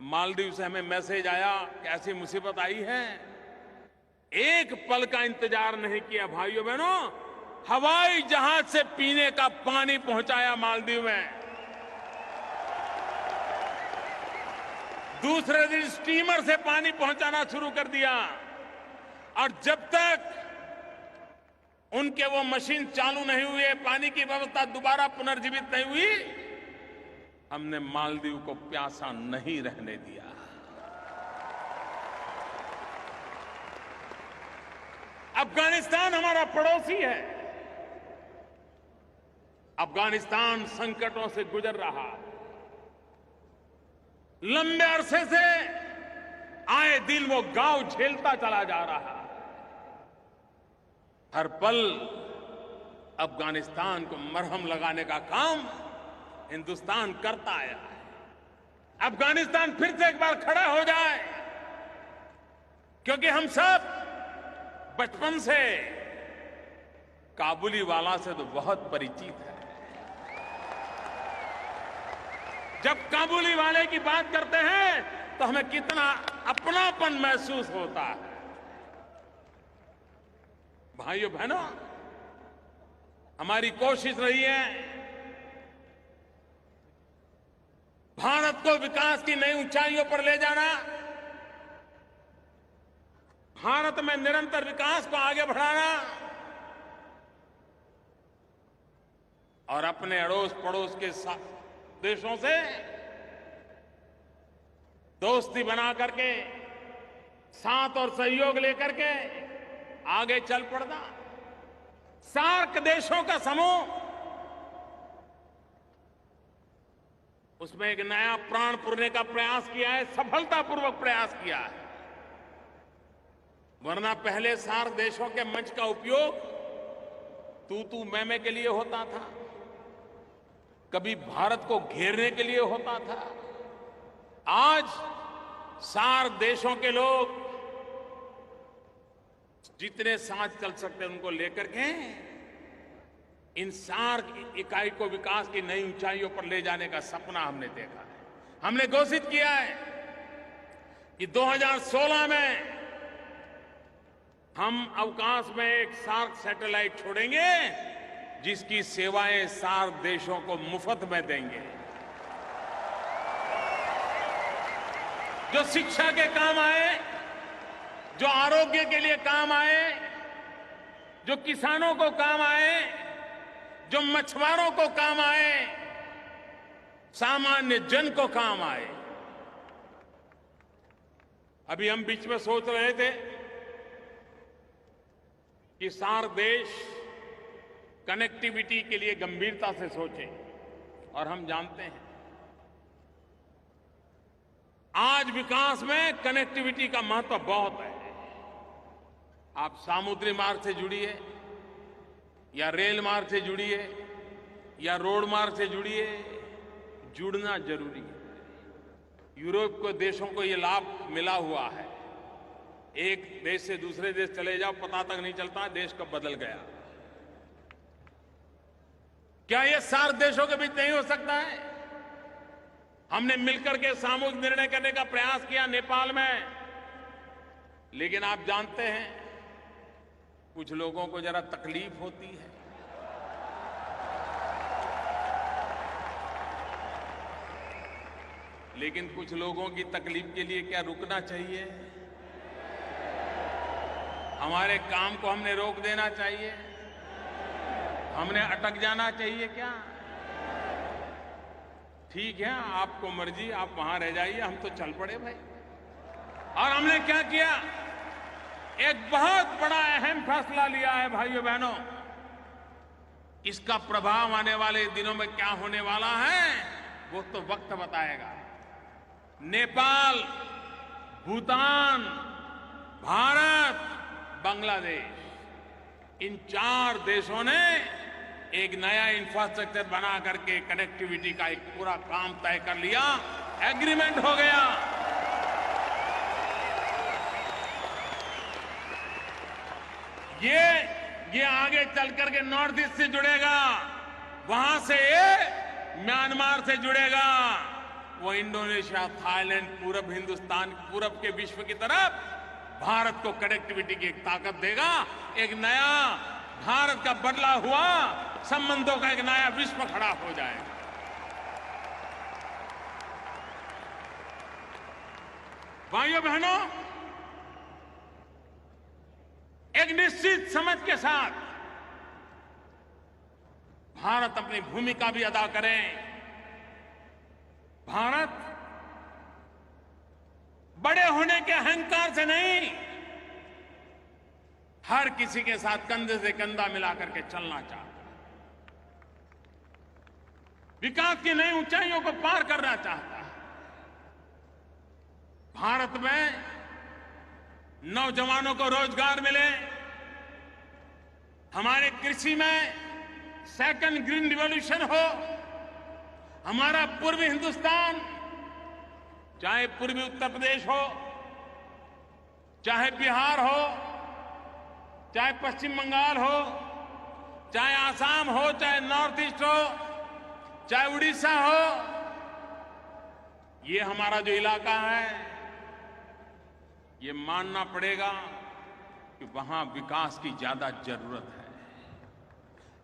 A: मालदीव से हमें मैसेज आया कि ऐसी मुसीबत आई है। एक पल का इंतजार नहीं किया भाइयों बहनों, हवाई जहाज से पीने का पानी पहुंचाया मालदीव में। दूसरे दिन स्टीमर से पानी पहुंचाना शुरू कर दिया, और जब तक उनके वो मशीन चालू नहीं हुए, पानी की व्यवस्था दोबारा पुनर्जीवित नहीं हुई, हमने मालदीव को प्यासा नहीं रहने दिया। अफगानिस्तान हमारा पड़ोसी है। अफगानिस्तान संकटों से गुजर रहा है। लंबे अरसे से आए दिन वो गांव झेलता चला जा रहा है। हर पल अफगानिस्तान को मरहम लगाने का काम हिंदुस्तान करता आया है। अफगानिस्तान फिर से एक बार खड़ा हो जाए, क्योंकि हम सब बचपन से काबुली वाला से तो बहुत परिचित है। जब काबुली वाले की बात करते हैं तो हमें कितना अपनापन महसूस होता है। भाइयों बहनों, हमारी कोशिश रही है भारत को विकास की नई ऊंचाइयों पर ले जाना, भारत में निरंतर विकास को आगे बढ़ाना, और अपने अड़ोस पड़ोस के देशों से दोस्ती बना करके, साथ और सहयोग लेकर के आगे चल पड़ना। सार्क देशों का समूह, उसमें एक नया प्राण पुरने का प्रयास किया है, सफलतापूर्वक प्रयास किया है। वरना पहले सार्क देशों के मंच का उपयोग तू मैं के लिए होता था, कभी भारत को घेरने के लिए होता था। आज सार्क देशों के लोग जितने साथ चल सकते हैं उनको लेकर के इन सार्क इकाई को विकास की नई ऊंचाइयों पर ले जाने का सपना हमने देखा है। हमने घोषित किया है कि 2016 में हम अवकाश में एक सार्क सैटेलाइट छोड़ेंगे, जिसकी सेवाएं सार्क देशों को मुफ्त में देंगे, जो शिक्षा के काम आए, जो आरोग्य के लिए काम आए, जो किसानों को काम आए, जो मछुआरों को काम आए, सामान्य जन को काम आए। अभी हम बीच में सोच रहे थे कि सार्क देश कनेक्टिविटी के लिए गंभीरता से सोचें, और हम जानते हैं आज विकास में कनेक्टिविटी का महत्व बहुत है। आप समुद्री मार्ग से जुड़िए, या रेल मार्ग से जुड़िए, या रोड मार्ग से जुड़िए, जुड़ना जरूरी है। यूरोप के देशों को ये लाभ मिला हुआ है। एक देश से दूसरे देश चले जाओ, पता तक नहीं चलता देश कब बदल गया। क्या ये सार्क देशों के बीच नहीं हो सकता है? हमने मिलकर के सामूहिक निर्णय करने का प्रयास किया नेपाल में, लेकिन आप जानते हैं कुछ लोगों को जरा तकलीफ होती है। लेकिन कुछ लोगों की तकलीफ के लिए क्या रुकना चाहिए? हमारे काम को हमने रोक देना चाहिए? हमने अटक जाना चाहिए क्या? ठीक है, आपको मर्जी, आप वहां रह जाइए, हम तो चल पड़े भाई। और हमने क्या किया? एक बहुत बड़ा अहम फैसला लिया है भाइयों बहनों। इसका प्रभाव आने वाले दिनों में क्या होने वाला है वो तो वक्त बताएगा। नेपाल, भूटान, भारत, बांग्लादेश, इन 4 देशों ने एक नया इंफ्रास्ट्रक्चर बना करके कनेक्टिविटी का एक पूरा काम तय कर लिया, एग्रीमेंट हो गया। ये आगे चल करके नॉर्थ ईस्ट से जुड़ेगा, वहां से ये म्यांमार से जुड़ेगा, वो इंडोनेशिया, थाईलैंड, पूरब हिंदुस्तान, पूरब के विश्व की तरफ भारत को कनेक्टिविटी की एक ताकत देगा। एक नया भारत का बदला हुआ संबंधों का एक नया विश्व खड़ा हो जाएगा। भाइयों बहनों, एक निश्चित समझ के साथ भारत अपनी भूमिका भी अदा करे। भारत बड़े होने के अहंकार से नहीं, हर किसी के साथ कंधे से कंधा मिलाकर के चलना चाहता है। विकास की नई ऊंचाइयों को पार करना चाहता है। भारत में नौजवानों को रोजगार मिले, हमारे कृषि में सेकंड ग्रीन रिवॉल्यूशन हो, हमारा पूर्वी हिंदुस्तान, चाहे पूर्वी उत्तर प्रदेश हो, चाहे बिहार हो, चाहे पश्चिम बंगाल हो, चाहे आसाम हो, चाहे नॉर्थ ईस्ट हो, चाहे उड़ीसा हो, ये हमारा जो इलाका है, ये मानना पड़ेगा कि वहां विकास की ज्यादा जरूरत है।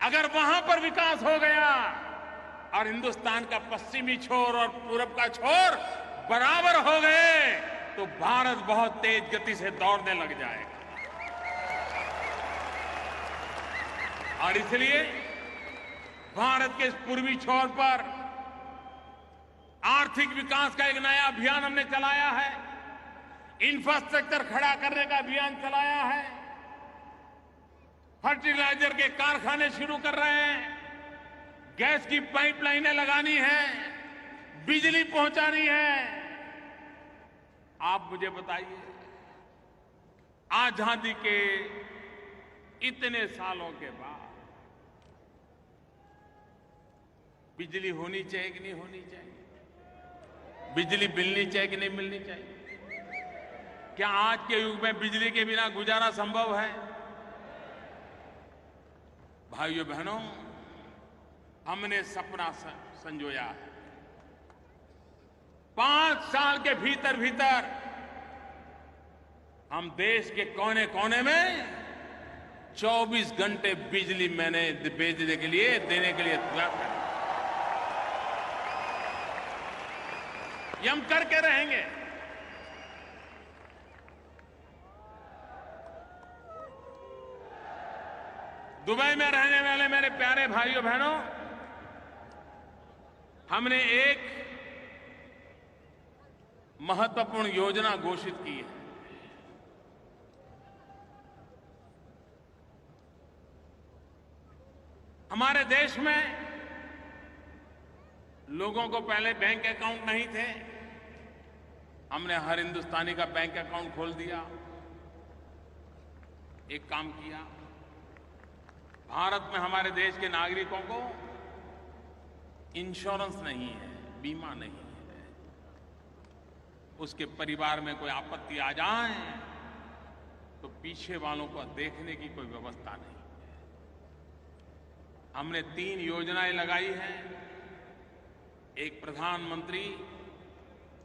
A: अगर वहां पर विकास हो गया और हिंदुस्तान का पश्चिमी छोर और पूरब का छोर बराबर हो गए तो भारत बहुत तेज गति से दौड़ने लग जाएगा। और इसलिए भारत के इस पूर्वी छोर पर आर्थिक विकास का एक नया अभियान हमने चलाया है, इंफ्रास्ट्रक्चर खड़ा करने का अभियान चलाया है, फर्टिलाइजर के कारखाने शुरू कर रहे हैं, गैस की पाइपलाइनें लगानी है, बिजली पहुंचानी है। आप मुझे बताइए, आजादी के इतने सालों के बाद बिजली होनी चाहिए कि नहीं होनी चाहिए? बिजली मिलनी चाहिए कि नहीं मिलनी चाहिए? क्या आज के युग में बिजली के बिना गुजारा संभव है? भाइयों बहनों, हमने सपना संजोया है। 5 साल के भीतर भीतर हम देश के कोने कोने में 24 घंटे बिजली मैंने भेजने के लिए, देने के लिए तैयार करें। ये हम करके रहेंगे। दुबई में रहने वाले मेरे प्यारे भाइयों बहनों, हमने एक महत्वपूर्ण योजना घोषित की है। हमारे देश में लोगों को पहले बैंक अकाउंट नहीं थे, हमने हर हिंदुस्तानी का बैंक अकाउंट खोल दिया। एक काम किया, भारत में हमारे देश के नागरिकों को इंश्योरेंस नहीं है, बीमा नहीं है, उसके परिवार में कोई आपत्ति आ जाए तो पीछे वालों को देखने की कोई व्यवस्था नहीं। हमने 3 योजनाएं लगाई हैं। एक प्रधानमंत्री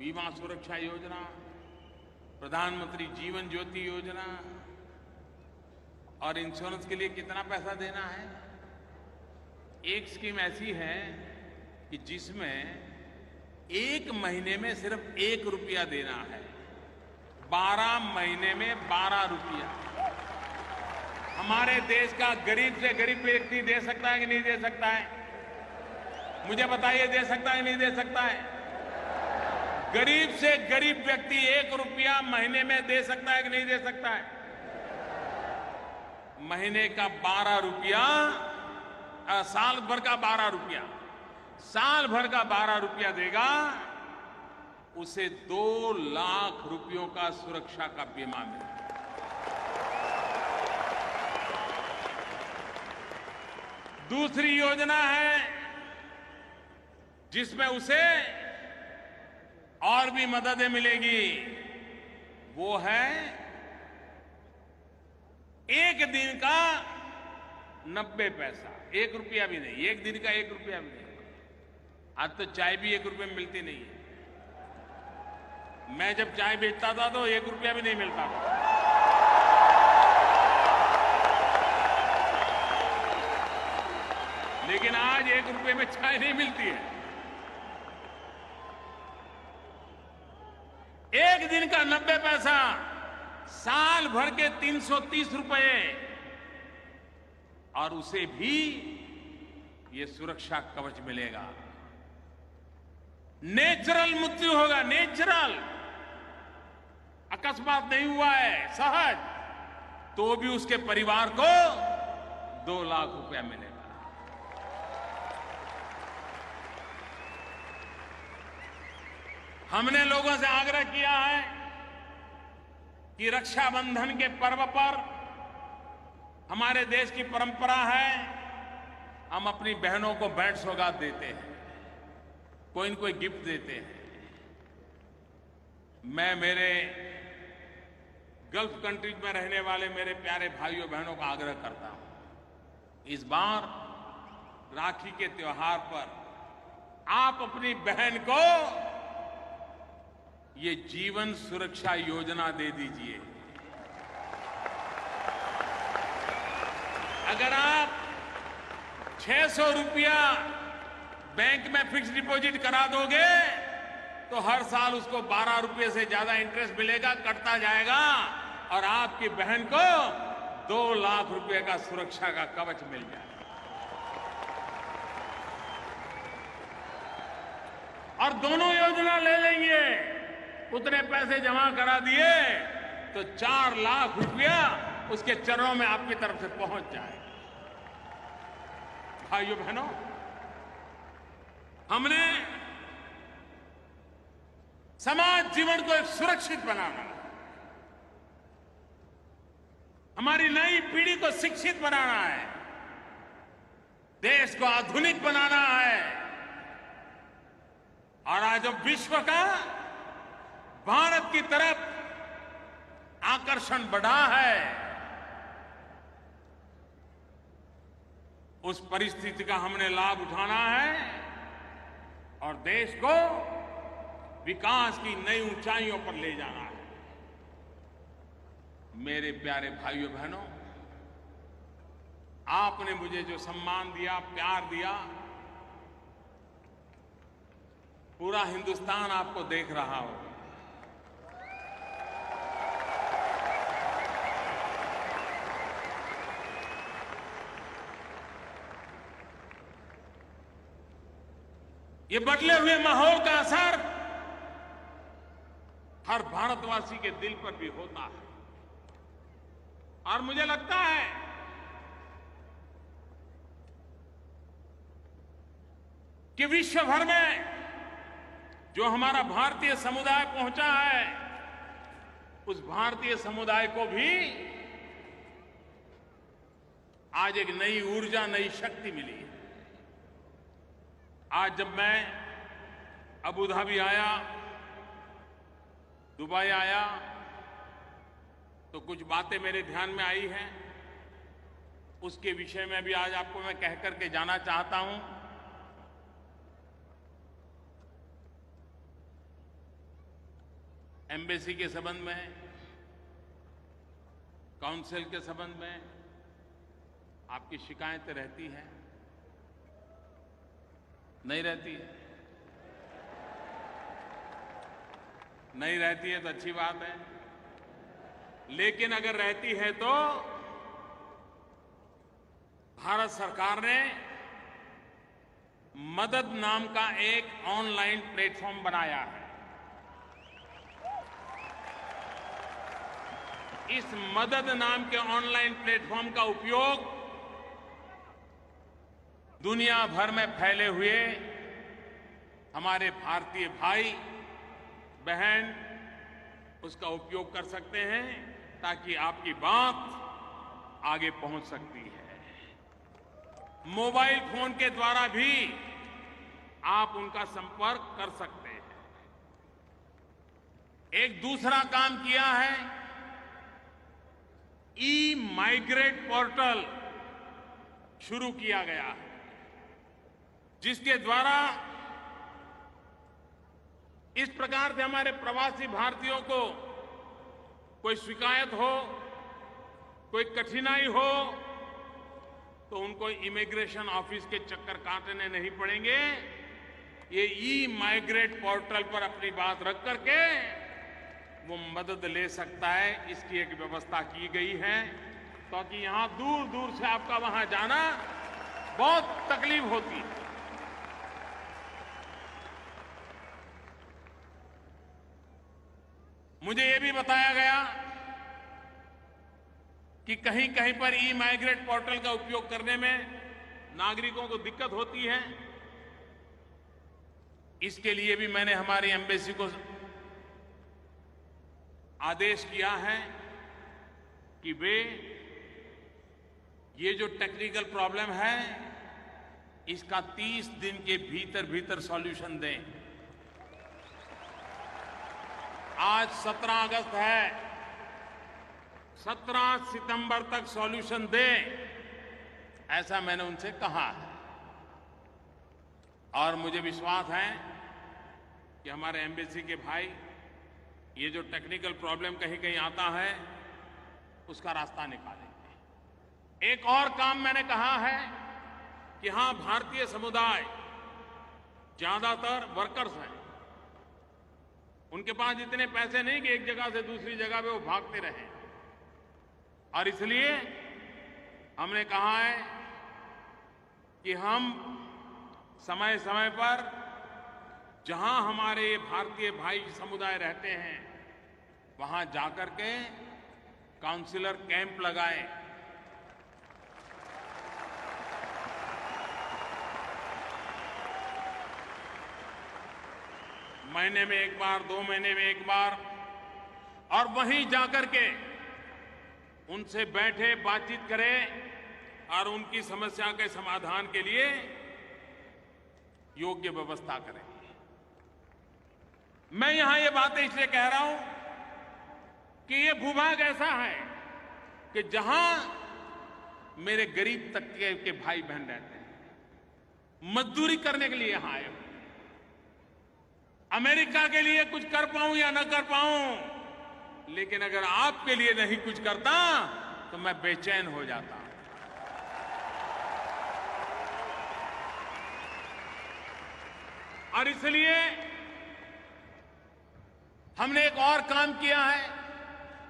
A: बीमा सुरक्षा योजना, प्रधानमंत्री जीवन ज्योति योजना, और इंश्योरेंस के लिए कितना पैसा देना है। एक स्कीम ऐसी है कि जिसमें 1 महीने में सिर्फ 1 रुपया देना है, 12 महीने में 12 रुपया। हमारे देश का गरीब से गरीब व्यक्ति दे सकता है कि नहीं दे सकता है? मुझे बताइए, दे सकता है नहीं दे सकता है? गरीब से गरीब व्यक्ति 1 रुपया महीने में दे सकता है कि नहीं दे सकता है? महीने का 12 रुपया, साल भर का 12 रुपया, साल भर का 12 रुपया देगा, उसे 2 लाख रुपयों का सुरक्षा का बीमा मिलेगा। दूसरी योजना है जिसमें उसे और भी मददें मिलेगी, वो है 1 दिन का 90 पैसा, 1 रुपया भी नहीं, 1 दिन का 1 रुपया भी नहीं। आज तो चाय भी 1 रुपये में मिलती नहीं है। मैं जब चाय बेचता था तो 1 रुपया भी नहीं मिलता था। लेकिन आज 1 रुपये में चाय नहीं मिलती है। 1 दिन का 90 पैसा, साल भर के 330 रुपए, और उसे भी ये सुरक्षा कवच मिलेगा। नेचुरल मृत्यु होगा, नेचुरल, अकस्मात नहीं हुआ है, सहज, तो भी उसके परिवार को 2 लाख रुपया मिलेगा। हमने लोगों से आग्रह किया है कि रक्षाबंधन के पर्व पर, हमारे देश की परंपरा है, हम अपनी बहनों को भेंट सौगात देते हैं, कोई न कोई गिफ्ट देते हैं। मैं मेरे गल्फ कंट्रीज में रहने वाले मेरे प्यारे भाइयों बहनों का आग्रह करता हूं, इस बार राखी के त्योहार पर आप अपनी बहन को ये जीवन सुरक्षा योजना दे दीजिए। अगर आप 600 रुपया बैंक में फिक्स डिपॉजिट करा दोगे तो हर साल उसको 12 रुपये से ज्यादा इंटरेस्ट मिलेगा, कटता जाएगा, और आपकी बहन को 2 लाख रुपए का सुरक्षा का कवच मिल जाएगा। और दोनों योजना ले लेंगे, उतने पैसे जमा करा दिए तो 4 लाख रुपया उसके चरणों में आपकी तरफ से पहुंच जाए। भाइयों बहनों, हमने समाज जीवन को एक सुरक्षित बनाना, हमारी नई पीढ़ी को शिक्षित बनाना है, देश को आधुनिक बनाना है, और आज जब विश्व का भारत की तरफ आकर्षण बढ़ा है, उस परिस्थिति का हमने लाभ उठाना है और देश को विकास की नई ऊंचाइयों पर ले जाना है। मेरे प्यारे भाइयों बहनों, आपने मुझे जो सम्मान दिया, प्यार दिया, पूरा हिंदुस्तान आपको देख रहा हो। ये बदले हुए माहौल का असर हर भारतवासी के दिल पर भी होता है, और मुझे लगता है कि विश्व भर में जो हमारा भारतीय समुदाय पहुंचा है, उस भारतीय समुदाय को भी आज एक नई ऊर्जा, नई शक्ति मिली है। आज जब मैं अबू धाबी आया, दुबई आया, तो कुछ बातें मेरे ध्यान में आई हैं, उसके विषय में भी आज आपको मैं कह करके जाना चाहता हूं। एम्बेसी के संबंध में, काउंसिल के संबंध में आपकी शिकायतें रहती हैं? नहीं रहती है? नहीं रहती है तो अच्छी बात है, लेकिन अगर रहती है तो भारत सरकार ने मदद नाम का एक ऑनलाइन प्लेटफॉर्म बनाया है। इस मदद नाम के ऑनलाइन प्लेटफॉर्म का उपयोग दुनिया भर में फैले हुए हमारे भारतीय भाई बहन उसका उपयोग कर सकते हैं, ताकि आपकी बात आगे पहुंच सकती है। मोबाइल फोन के द्वारा भी आप उनका संपर्क कर सकते हैं। एक दूसरा काम किया है, ई माइग्रेट पोर्टल शुरू किया गया है, जिसके द्वारा इस प्रकार से हमारे प्रवासी भारतीयों को कोई शिकायत हो, कोई कठिनाई हो, तो उनको इमिग्रेशन ऑफिस के चक्कर काटने नहीं पड़ेंगे। ये ई माइग्रेट पोर्टल पर अपनी बात रख करके वो मदद ले सकता है, इसकी एक व्यवस्था की गई है, ताकि यहां दूर दूर से आपका वहां जाना बहुत तकलीफ होती है। मुझे ये भी बताया गया कि कहीं कहीं पर ई माइग्रेट पोर्टल का उपयोग करने में नागरिकों को दिक्कत होती है। इसके लिए भी मैंने हमारी एम्बेसी को आदेश किया है कि वे ये जो टेक्निकल प्रॉब्लम है इसका 30 दिन के भीतर भीतर सॉल्यूशन दें। आज 17 अगस्त है, 17 सितंबर तक सॉल्यूशन दें, ऐसा मैंने उनसे कहा है। और मुझे विश्वास है कि हमारे एम्बेसी के भाई ये जो टेक्निकल प्रॉब्लम कहीं कहीं आता है उसका रास्ता निकालेंगे। एक और काम मैंने कहा है कि हां, भारतीय समुदाय ज्यादातर वर्कर्स हैं, उनके पास इतने पैसे नहीं कि एक जगह से दूसरी जगह पे वो भागते रहें, और इसलिए हमने कहा है कि हम समय समय पर जहां हमारे भारतीय भाई समुदाय रहते हैं वहां जाकर के काउंसलर कैंप लगाएं। महीने में एक बार, 2 महीने में एक बार, और वहीं जाकर के उनसे बैठे बातचीत करें और उनकी समस्या के समाधान के लिए योग्य व्यवस्था करें। मैं यहां ये बातें इसलिए कह रहा हूं कि ये भूभाग ऐसा है कि जहां मेरे गरीब तबके के भाई बहन रहते हैं, मजदूरी करने के लिए यहां आए हो। अमेरिका के लिए कुछ कर पाऊं या न कर पाऊं, लेकिन अगर आपके लिए नहीं कुछ करता तो मैं बेचैन हो जाता। और इसलिए हमने एक और काम किया है।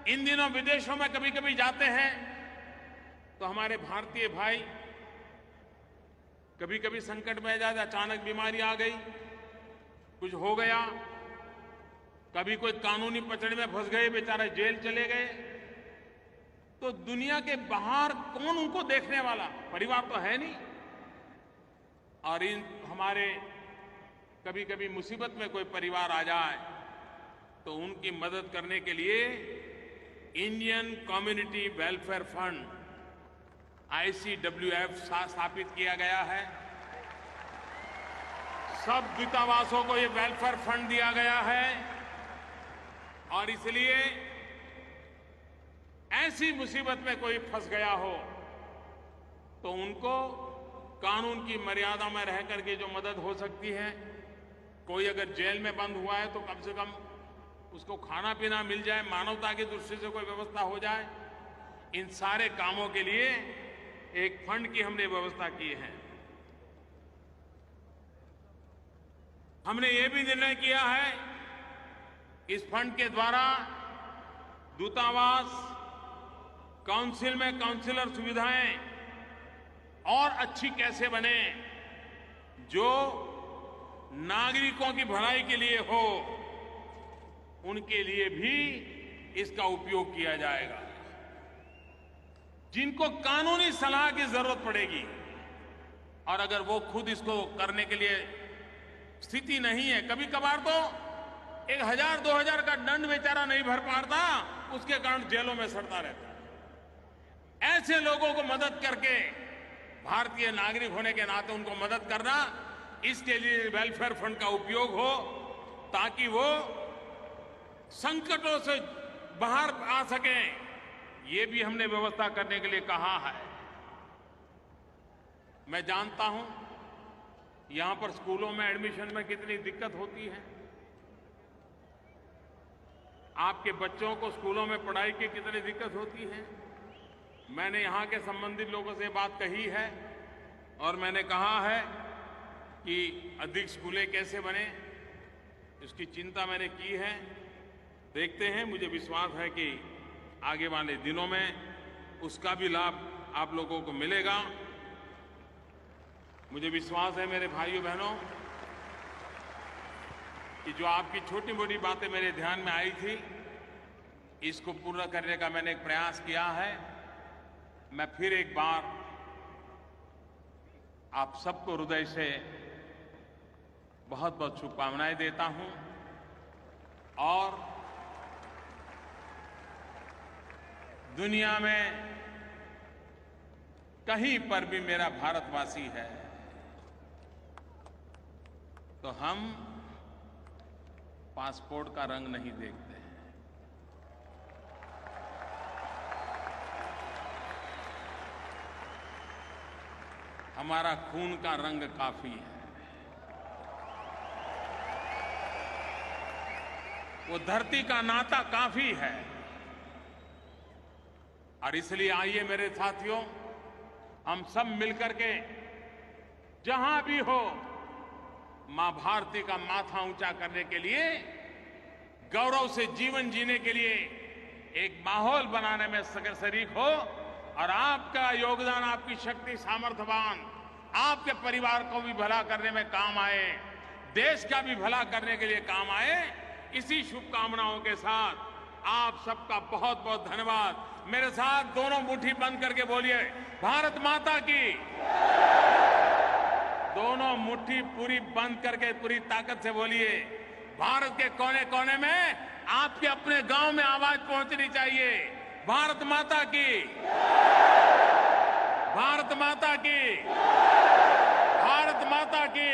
A: इन दिनों विदेशों में कभी कभी जाते हैं तो हमारे भारतीय भाई कभी कभी संकट में आ जाते, अचानक बीमारी आ गई, कुछ हो गया, कभी कोई कानूनी पचड़े में फंस गए, बेचारे जेल चले गए, तो दुनिया के बाहर कौन उनको देखने वाला? परिवार तो है नहीं। और इन हमारे कभी कभी मुसीबत में कोई परिवार आ जाए तो उनकी मदद करने के लिए Indian community welfare fund ICWF स्थापित किया गया है। सब दूतावासों को ये वेलफेयर फंड दिया गया है, और इसलिए ऐसी मुसीबत में कोई फंस गया हो तो उनको कानून की मर्यादा में रह करके जो मदद हो सकती है, कोई अगर जेल में बंद हुआ है तो कम से कम उसको खाना पीना मिल जाए, मानवता की दृष्टि से कोई व्यवस्था हो जाए। इन सारे कामों के लिए एक फंड की हमने व्यवस्था की है। हमने ये भी निर्णय किया है, इस फंड के द्वारा दूतावास, काउंसिल में काउंसिलर सुविधाएं और अच्छी कैसे बने, जो नागरिकों की भलाई के लिए हो, उनके लिए भी इसका उपयोग किया जाएगा। जिनको कानूनी सलाह की जरूरत पड़ेगी और अगर वो खुद इसको करने के लिए स्थिति नहीं है, कभी कभार तो 1000-2000 का दंड बेचारा नहीं भर पाता, उसके कारण जेलों में सड़ता रहता है। ऐसे लोगों को मदद करके, भारतीय नागरिक होने के नाते उनको मदद करना, इसके लिए वेलफेयर फंड का उपयोग हो, ताकि वो संकटों से बाहर आ सकें। ये भी हमने व्यवस्था करने के लिए कहा है। मैं जानता हूं यहां पर स्कूलों में एडमिशन में कितनी दिक्कत होती है। आपके बच्चों को स्कूलों में पढ़ाई की कितनी दिक्कत होती है। मैंने यहां के संबंधित लोगों से बात कही है और मैंने कहा है कि अधिक स्कूलें कैसे बने, इसकी चिंता मैंने की है। देखते हैं, मुझे विश्वास है कि आगे वाले दिनों में उसका भी लाभ आप लोगों को मिलेगा। मुझे विश्वास है मेरे भाइयों बहनों कि जो आपकी छोटी मोटी बातें मेरे ध्यान में आई थी, इसको पूरा करने का मैंने एक प्रयास किया है। मैं फिर एक बार आप सबको हृदय से बहुत बहुत शुभकामनाएं देता हूं और दुनिया में कहीं पर भी मेरा भारतवासी है तो हम पासपोर्ट का रंग नहीं देखते हैं। हमारा खून का रंग काफी है। वो धरती का नाता काफी है। और इसलिए आइए मेरे साथियों, हम सब मिलकर के जहां भी हो, मां भारती का माथा ऊंचा करने के लिए, गौरव से जीवन जीने के लिए एक माहौल बनाने में शरीक हो। और आपका योगदान, आपकी शक्ति, सामर्थ्यवान आपके परिवार को भी भला करने में काम आए, देश का भी भला करने के लिए काम आए। इसी शुभकामनाओं के साथ आप सबका बहुत बहुत धन्यवाद। मेरे साथ दोनों मुट्ठी बंद करके बोलिए, भारत माता की। दोनों मुट्ठी पूरी बंद करके पूरी ताकत से बोलिए। भारत के कोने कोने में आपके अपने गांव में आवाज पहुंचनी चाहिए, भारत माता की, भारत माता की, भारत माता की।